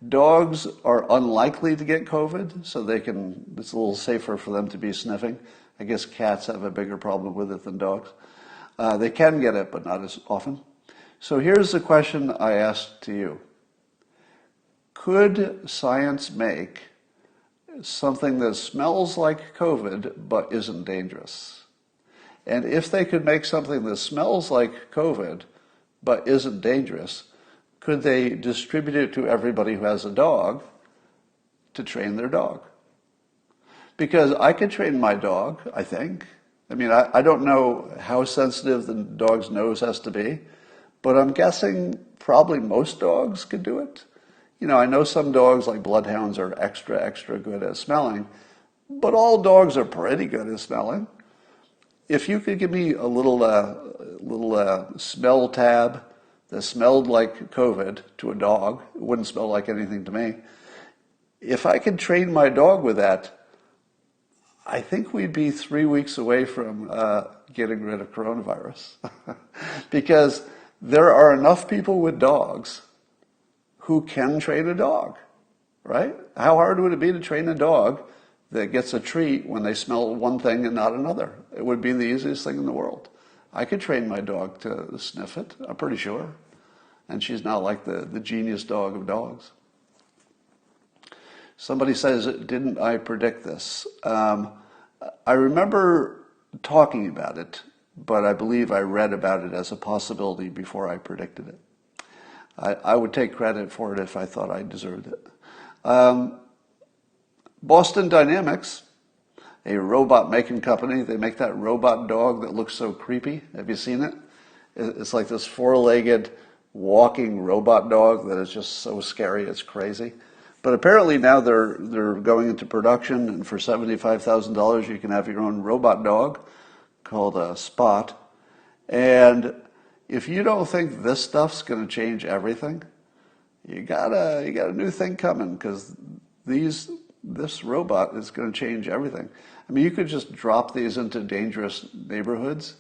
Dogs are unlikely to get COVID, so it's a little safer for them to be sniffing. I guess cats have a bigger problem with it than dogs. They can get it, but not as often. So here's the question I asked to you. Could science make something that smells like COVID but isn't dangerous? And if they could make something that smells like COVID but isn't dangerous, could they distribute it to everybody who has a dog to train their dog? Because I could train my dog, I think. I mean, I don't know how sensitive the dog's nose has to be, but I'm guessing probably most dogs could do it. I know some dogs like bloodhounds are extra good at smelling, but all dogs are pretty good at smelling. If you could give me a little smell tab that smelled like COVID to a dog, it wouldn't smell like anything to me. If I could train my dog with that, I think we'd be 3 weeks away from getting rid of coronavirus. Because there are enough people with dogs who can train a dog, right? How hard would it be to train a dog that gets a treat when they smell one thing and not another? It would be the easiest thing in the world. I could train my dog to sniff it, I'm pretty sure. And she's not like the genius dog of dogs. Somebody says, didn't I predict this? I remember talking about it, but I believe I read about it as a possibility before I predicted it. I would take credit for it if I thought I deserved it. Boston Dynamics, a robot making company, they make that robot dog that looks so creepy. Have you seen it? It's like this four-legged walking robot dog that is just so scary, it's crazy. But apparently now they're going into production, and for $75,000 you can have your own robot dog called a Spot. And if you don't think this stuff's going to change everything, you got a new thing coming, because this robot is going to change everything. I mean, you could just drop these into dangerous neighborhoods,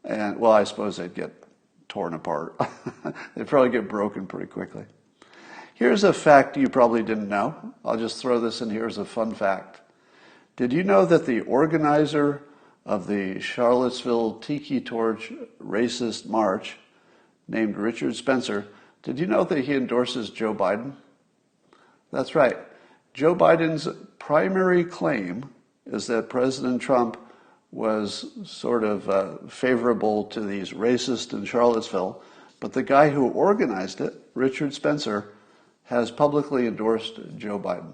and well, I suppose they'd get torn apart. They'd probably get broken pretty quickly. Here's a fact you probably didn't know. I'll just throw this in here as a fun fact. Did you know that the organizer of the Charlottesville Tiki Torch racist march, named Richard Spencer, did you know that he endorses Joe Biden? That's right. Joe Biden's primary claim is that President Trump was sort of favorable to these racists in Charlottesville, but the guy who organized it, Richard Spencer, has publicly endorsed Joe Biden.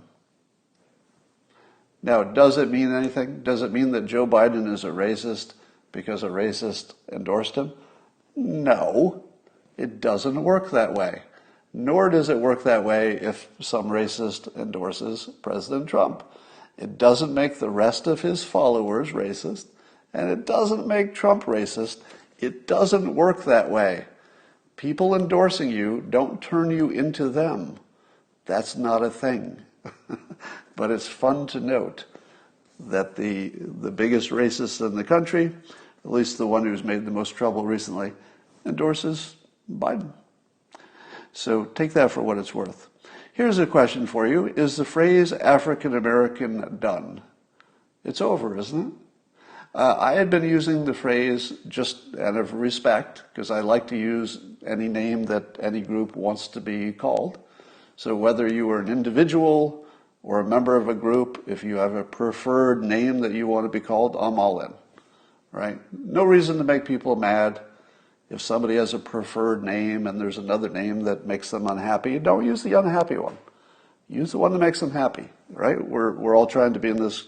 Now, does it mean anything? Does it mean that Joe Biden is a racist because a racist endorsed him? No. It doesn't work that way. Nor does it work that way if some racist endorses President Trump. It doesn't make the rest of his followers racist, and it doesn't make Trump racist. It doesn't work that way. People endorsing you don't turn you into them. That's not a thing. But it's fun to note that the biggest racist in the country, at least the one who's made the most trouble recently, endorses Biden. So take that for what it's worth. Here's a question for you. Is the phrase African American done? It's over, isn't it? I had been using the phrase just out of respect, because I like to use any name that any group wants to be called. So whether you are an individual or a member of a group, if you have a preferred name that you want to be called, I'm all in, right? No reason to make people mad. If somebody has a preferred name and there's another name that makes them unhappy, don't use the unhappy one. Use the one that makes them happy, right? We're all trying to be in this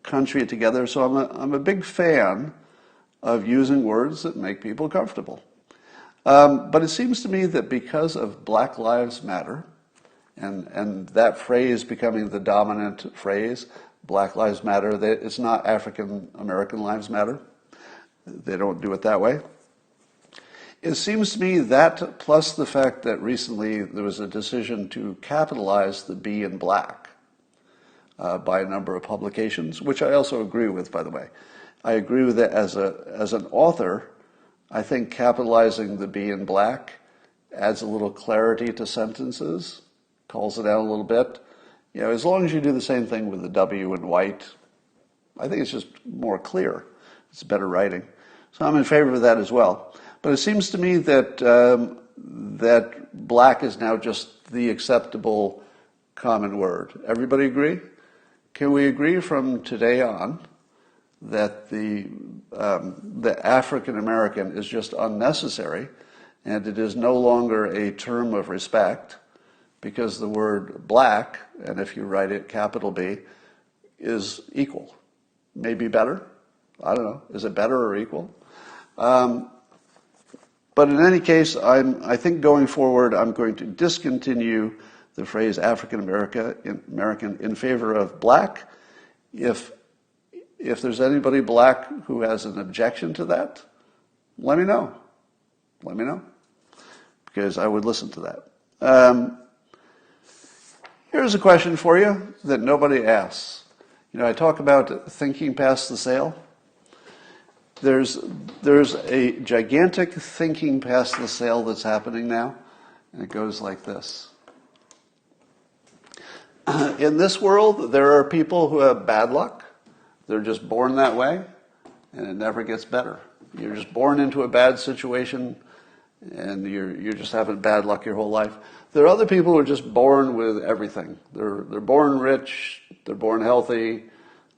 country together, so I'm a big fan of using words that make people comfortable. But it seems to me that because of Black Lives Matter, and that phrase becoming the dominant phrase, Black Lives Matter, it's not African American Lives Matter. They don't do it that way. It seems to me that, plus the fact that recently there was a decision to capitalize the B in black by a number of publications, which I also agree with, by the way. I agree with it as an author. I think capitalizing the B in black adds a little clarity to sentences, calls it out a little bit. You know, as long as you do the same thing with the W in white, I think it's just more clear. It's better writing. So I'm in favor of that as well. But it seems to me that that black is now just the acceptable common word. Everybody agree? Can we agree from today on that the African American is just unnecessary, and it is no longer a term of respect, because the word black, and if you write it capital B, is equal. Maybe better. I don't know. Is it better or equal? But in any case, I think going forward, I'm going to discontinue the phrase African American in favor of black. If there's anybody black who has an objection to that, let me know. Let me know, because I would listen to that. Here's a question for you that nobody asks. You know, I talk about thinking past the sale. There's a gigantic thinking past the sale that's happening now, and it goes like this. In this world, there are people who have bad luck. They're just born that way, and it never gets better. You're just born into a bad situation, and you're just having bad luck your whole life. There are other people who are just born with everything. They're born rich, they're born healthy,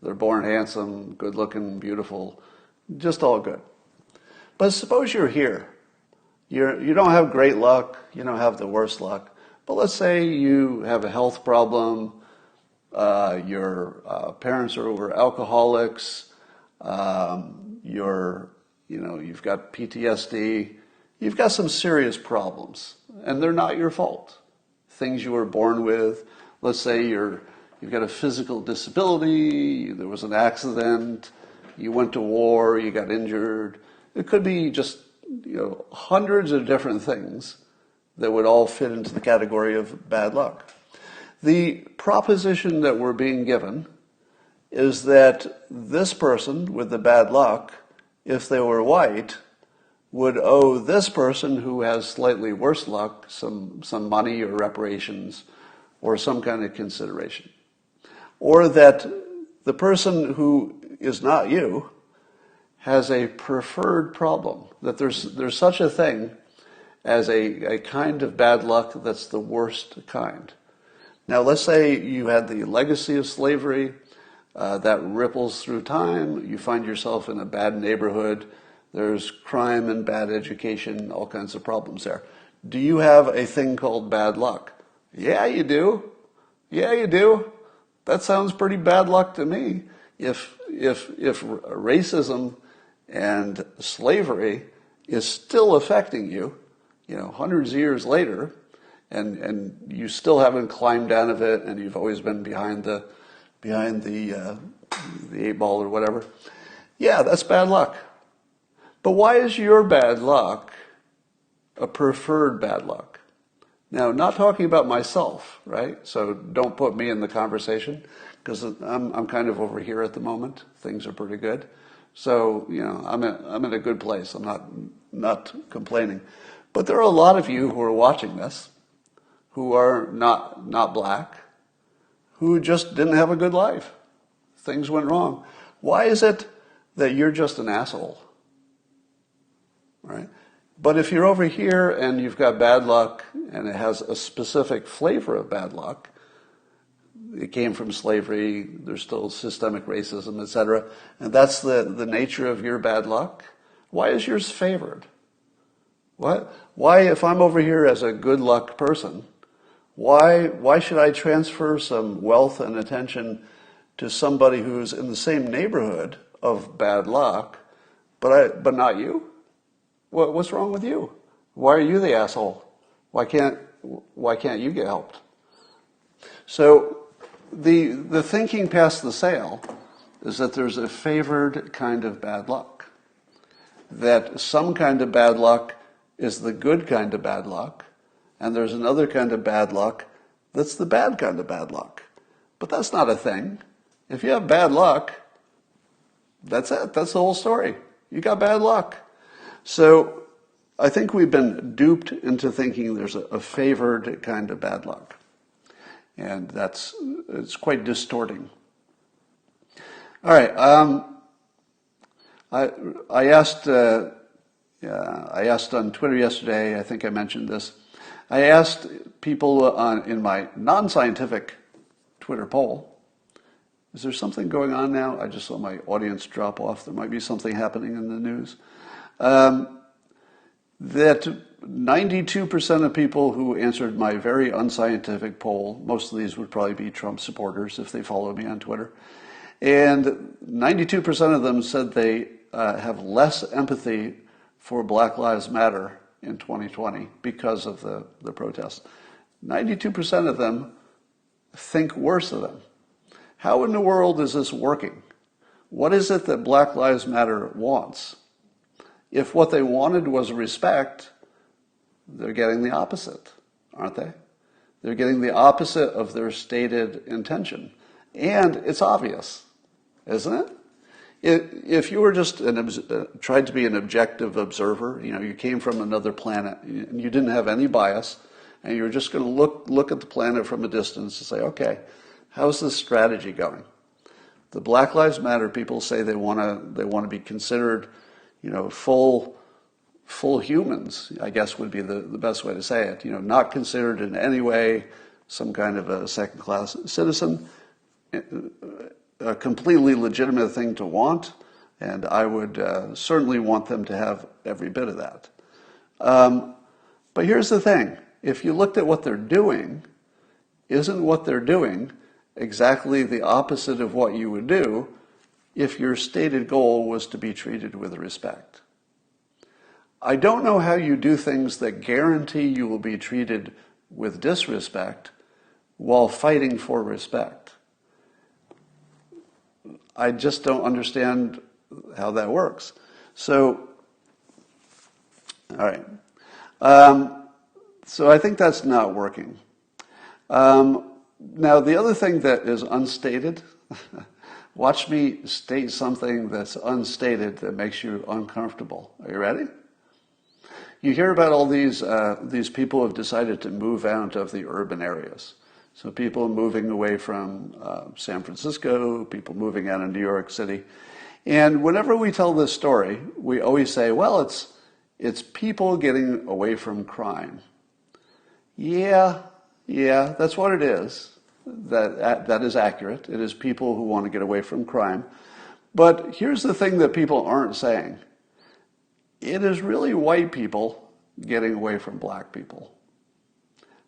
they're born handsome, good-looking, beautiful, just all good. But suppose you're here. You don't have great luck, you don't have the worst luck, but let's say you have a health problem, your parents were alcoholics, you've got PTSD, you've got some serious problems, and they're not your fault. Things you were born with. Let's say you've got a physical disability, there was an accident, you went to war, you got injured. It could be just hundreds of different things that would all fit into the category of bad luck. The proposition that we're being given is that this person with the bad luck, if they were white, would owe this person who has slightly worse luck some money or reparations or some kind of consideration. Or that the person who is not you has a preferred problem, that there's such a thing as a kind of bad luck that's the worst kind. Now, let's say you had the legacy of slavery that ripples through time. You find yourself in a bad neighborhood. There's crime and bad education, all kinds of problems there. Do you have a thing called bad luck? Yeah, you do. Yeah, you do. That sounds pretty bad luck to me. If racism and slavery is still affecting you, hundreds of years later, and you still haven't climbed out of it, and you've always been behind the eight ball or whatever. Yeah, that's bad luck. But why is your bad luck a preferred bad luck? Now, not talking about myself, right? So don't put me in the conversation, because I'm kind of over here at the moment. Things are pretty good. So, I'm in a good place. I'm not complaining. But there are a lot of you who are watching this who are not black, who just didn't have a good life. Things went wrong. Why is it that you're just an asshole? Right? But if you're over here and you've got bad luck and it has a specific flavor of bad luck, it came from slavery, there's still systemic racism, etc., and that's the nature of your bad luck, why is yours favored? Why, if I'm over here as a good luck person, why should I transfer some wealth and attention to somebody who's in the same neighborhood of bad luck, but not you? What's wrong with you? Why are you the asshole? Why can't you get helped? So the thinking past the sale is that there's a favored kind of bad luck. That some kind of bad luck is the good kind of bad luck, and there's another kind of bad luck that's the bad kind of bad luck. But that's not a thing. If you have bad luck, that's it. That's the whole story. You got bad luck. So I think we've been duped into thinking there's a favored kind of bad luck. And it's quite distorting. All right. I asked on Twitter yesterday, I think I mentioned this, I asked people in my non-scientific Twitter poll, is there something going on now? I just saw my audience drop off. There might be something happening in the news. That 92% of people who answered my very unscientific poll, most of these would probably be Trump supporters if they follow me on Twitter, and 92% of them said they have less empathy for Black Lives Matter in 2020 because of the protests. 92% of them think worse of them. How in the world is this working? What is it that Black Lives Matter wants? If what they wanted was respect, they're getting the opposite, aren't they? They're getting the opposite of their stated intention. And it's obvious, isn't it? If you were just tried to be an objective observer, you came from another planet and you didn't have any bias, and you were just going to look at the planet from a distance and say, okay, how's this strategy going? The Black Lives Matter people say they want to be considered, full humans, I guess would be the best way to say it. Not considered in any way some kind of a second-class citizen. A completely legitimate thing to want, and I would certainly want them to have every bit of that. But here's the thing. If you looked at what they're doing, isn't what they're doing exactly the opposite of what you would do if your stated goal was to be treated with respect? I don't know how you do things that guarantee you will be treated with disrespect while fighting for respect. I just don't understand how that works. So, all right. So I think that's not working. Now, the other thing that is unstated, watch me state something that's unstated that makes you uncomfortable. Are you ready? You hear about all these people who have decided to move out of the urban areas. So people moving away from San Francisco, people moving out of New York City. And whenever we tell this story, we always say, well, it's people getting away from crime. Yeah, that's what it is. That is accurate. It is people who want to get away from crime. But here's the thing that people aren't saying. It is really white people getting away from black people.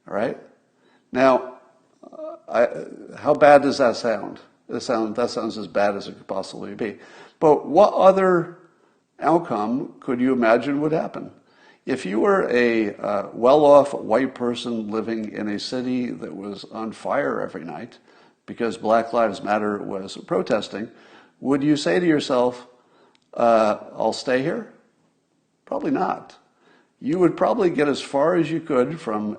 All right? Now, how bad does that sound? That sounds as bad as it could possibly be. But what other outcome could you imagine would happen? If you were a well-off white person living in a city that was on fire every night because Black Lives Matter was protesting, would you say to yourself, I'll stay here? Probably not. You would probably get as far as you could from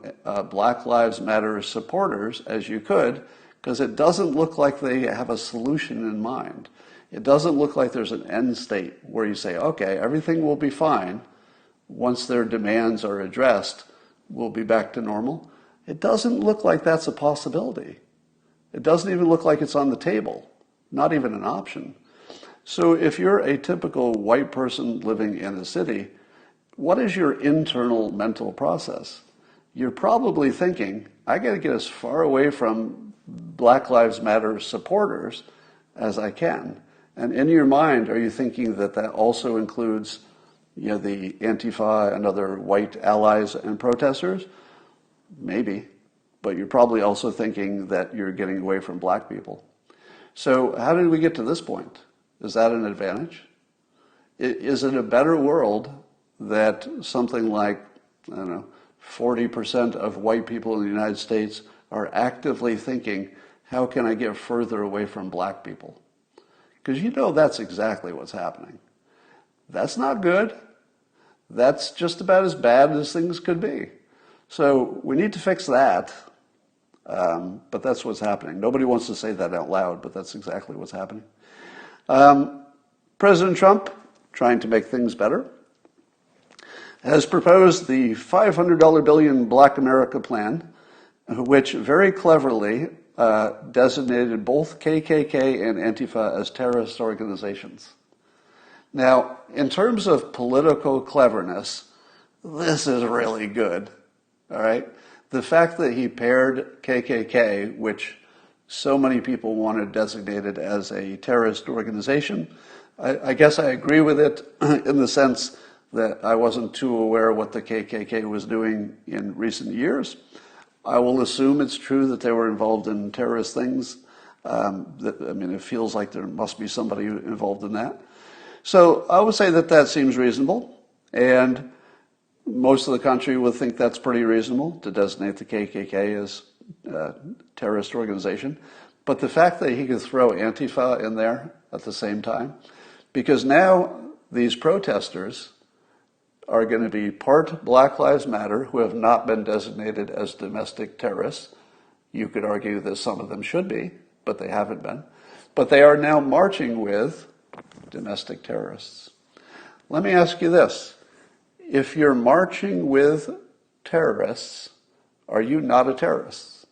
Black Lives Matter supporters as you could, because it doesn't look like they have a solution in mind. It doesn't look like there's an end state where you say, okay, everything will be fine. Once their demands are addressed, we'll be back to normal. It doesn't look like that's a possibility. It doesn't even look like it's on the table, not even an option. So if you're a typical white person living in a city, what is your internal mental process? You're probably thinking, I got to get as far away from Black Lives Matter supporters as I can. And in your mind, are you thinking that that also includes the Antifa and other white allies and protesters? Maybe. But you're probably also thinking that you're getting away from black people. So how did we get to this point? Is that an advantage? Is it a better world that something like, 40% of white people in the United States are actively thinking, how can I get further away from black people? Because that's exactly what's happening. That's not good. That's just about as bad as things could be. So we need to fix that. But that's what's happening. Nobody wants to say that out loud, but that's exactly what's happening. President Trump, trying to make things better, has proposed the $500 billion Black America plan, which very cleverly designated both KKK and Antifa as terrorist organizations. Now, in terms of political cleverness, this is really good, all right? The fact that he paired KKK, which so many people wanted designated as a terrorist organization, I guess I agree with it in the sense that I wasn't too aware what the KKK was doing in recent years. I will assume it's true that they were involved in terrorist things. It feels like there must be somebody involved in that. So I would say that seems reasonable, and most of the country would think that's pretty reasonable to designate the KKK as a terrorist organization. But the fact that he could throw Antifa in there at the same time, because now these protesters are going to be part Black Lives Matter who have not been designated as domestic terrorists. You could argue that some of them should be, but they haven't been. But they are now marching with domestic terrorists. Let me ask you this. If you're marching with terrorists, are you not a terrorist?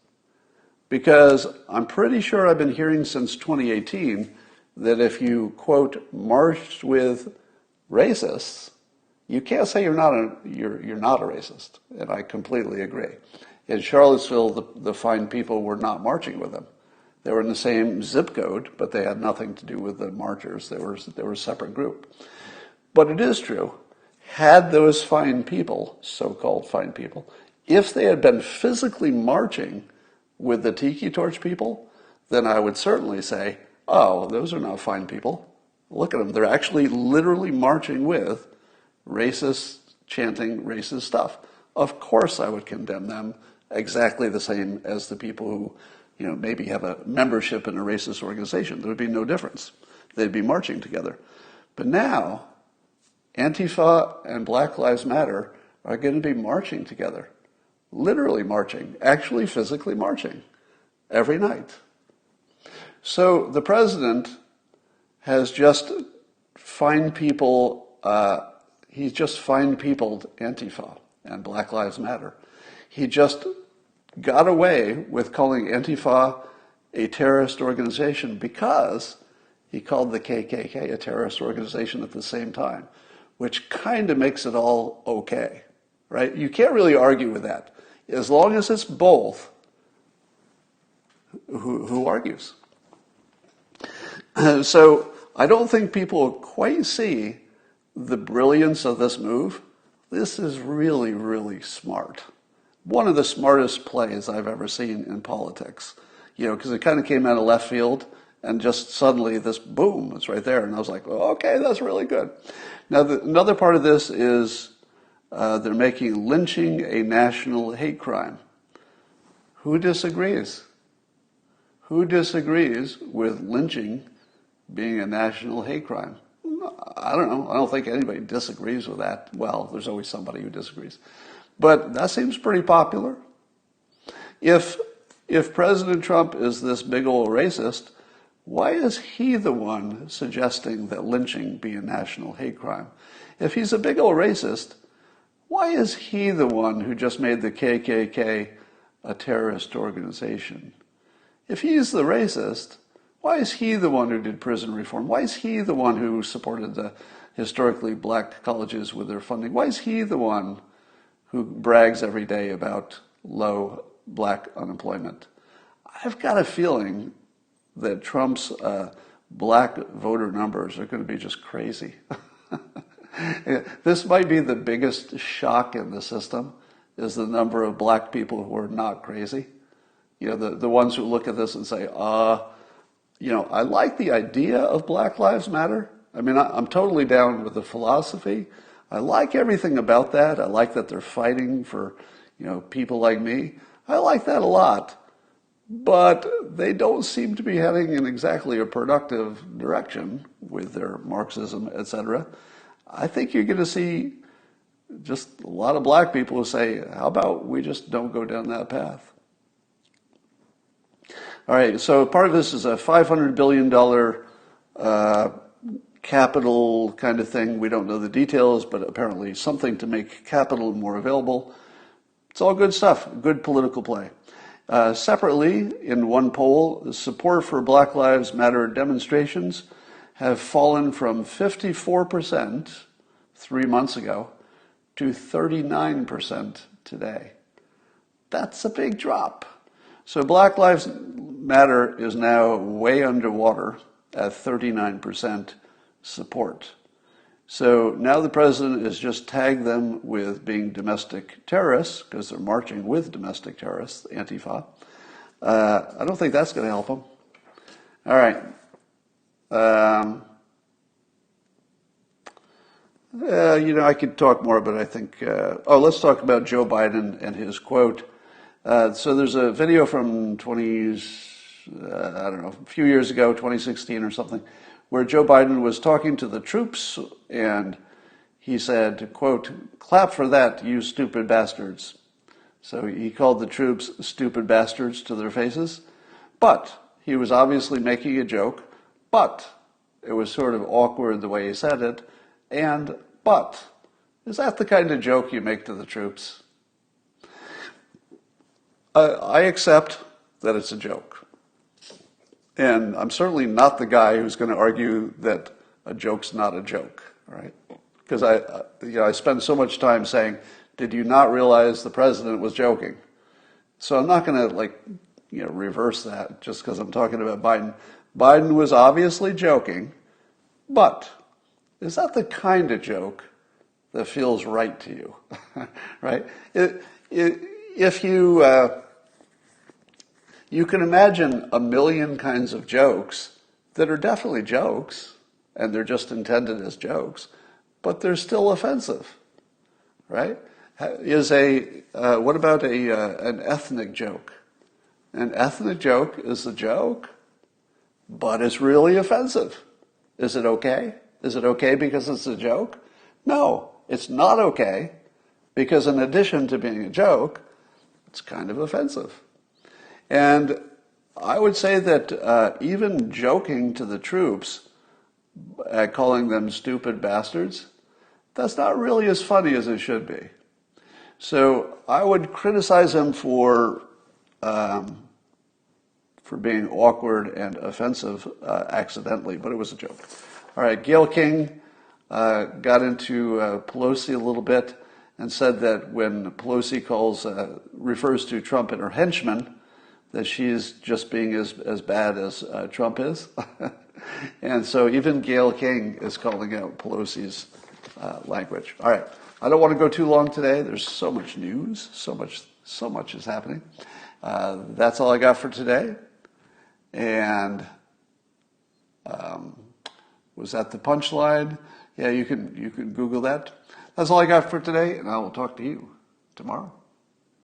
Because I'm pretty sure I've been hearing since 2018 that if you, quote, marched with racists, you can't say you're not a racist. And I completely agree. In Charlottesville, the fine people were not marching with them. They were in the same zip code, but they had nothing to do with the marchers. They were a separate group. But it is true. Had those fine people, so-called fine people, if they had been physically marching with the Tiki Torch people, then I would certainly say, oh, those are not fine people. Look at them. They're actually literally marching with racists, chanting racist stuff. Of course I would condemn them exactly the same as the people who, maybe have a membership in a racist organization. There would be no difference. They'd be marching together. But now, Antifa and Black Lives Matter are going to be marching together. Literally marching, actually physically marching every night. So the president has just fined people, he's just fine-peopled Antifa and Black Lives Matter. He just got away with calling Antifa a terrorist organization because he called the KKK a terrorist organization at the same time, which kind of makes it all okay, right? You can't really argue with that. As long as it's both, who argues? So I don't think people quite see the brilliance of this move. This is really, really smart. One of the smartest plays I've ever seen in politics, because it kind of came out of left field and just suddenly this boom, it's right there. And I was like, well, okay, that's really good. Now, another part of this is they're making lynching a national hate crime. Who disagrees? Who disagrees with lynching being a national hate crime? I don't know. I don't think anybody disagrees with that. Well, there's always somebody who disagrees. But that seems pretty popular. If President Trump is this big old racist, why is he the one suggesting that lynching be a national hate crime? If he's a big old racist, why is he the one who just made the KKK a terrorist organization? If he's the racist, why is he the one who did prison reform? Why is he the one who supported the historically black colleges with their funding? Why is he the one who brags every day about low black unemployment? I've got a feeling that Trump's black voter numbers are going to be just crazy. This might be the biggest shock in the system, is the number of black people who are not crazy. You know, the ones who look at this and say, you know, I like the idea of Black Lives Matter. I mean, I'm totally down with the philosophy. I like everything about that. I like that they're fighting for, you know, people like me. I like that a lot. But they don't seem to be heading in exactly a productive direction with their Marxism, etc. I think you're going to see just a lot of black people who say, how about we just don't go down that path? All right, so part of this is a $500 billion capital kind of thing. We don't know the details, but apparently something to make capital more available. It's all good stuff, good political play. Separately, in one poll, support for Black Lives Matter demonstrations have fallen from 54% 3 months ago to 39% today. That's a big drop. So Black Lives Matter is now way underwater at 39% support. So now the president has just tagged them with being domestic terrorists, because they're marching with domestic terrorists, Antifa. I don't think that's going to help them. All right. You know, I could talk more, but I think, let's talk about Joe Biden and his quote. So there's a video from a few years ago, 2016 or something, where Joe Biden was talking to the troops, and he said, quote, "Clap for that, you stupid bastards." So he called the troops stupid bastards to their faces, but he was obviously making a joke, but it was sort of awkward the way he said it, but is that the kind of joke you make to the troops? I accept that it's a joke. And I'm certainly not the guy who's going to argue that a joke's not a joke, all right? Because I spend so much time saying, did you not realize the president was joking? So I'm not going to reverse that just because I'm talking about Biden. Biden was obviously joking, but is that the kind of joke that feels right to you, right? If you can imagine a million kinds of jokes that are definitely jokes, and they're just intended as jokes, but they're still offensive, right? What about an ethnic joke? An ethnic joke is a joke, but it's really offensive. Is it okay? Is it okay because it's a joke? No, it's not okay, because in addition to being a joke, it's kind of offensive. And I would say that even joking to the troops, calling them stupid bastards, that's not really as funny as it should be. So I would criticize him for being awkward and offensive accidentally, but it was a joke. All right, Gayle King got into Pelosi a little bit and said that when Pelosi refers to Trump and her henchmen, that she's just being as bad as Trump is. And so even Gayle King is calling out Pelosi's language. All right, I don't want to go too long today. There's so much news, so much is happening. That's all I got for today. And was that the punchline? Yeah, you can Google that. That's all I got for today, and I will talk to you tomorrow.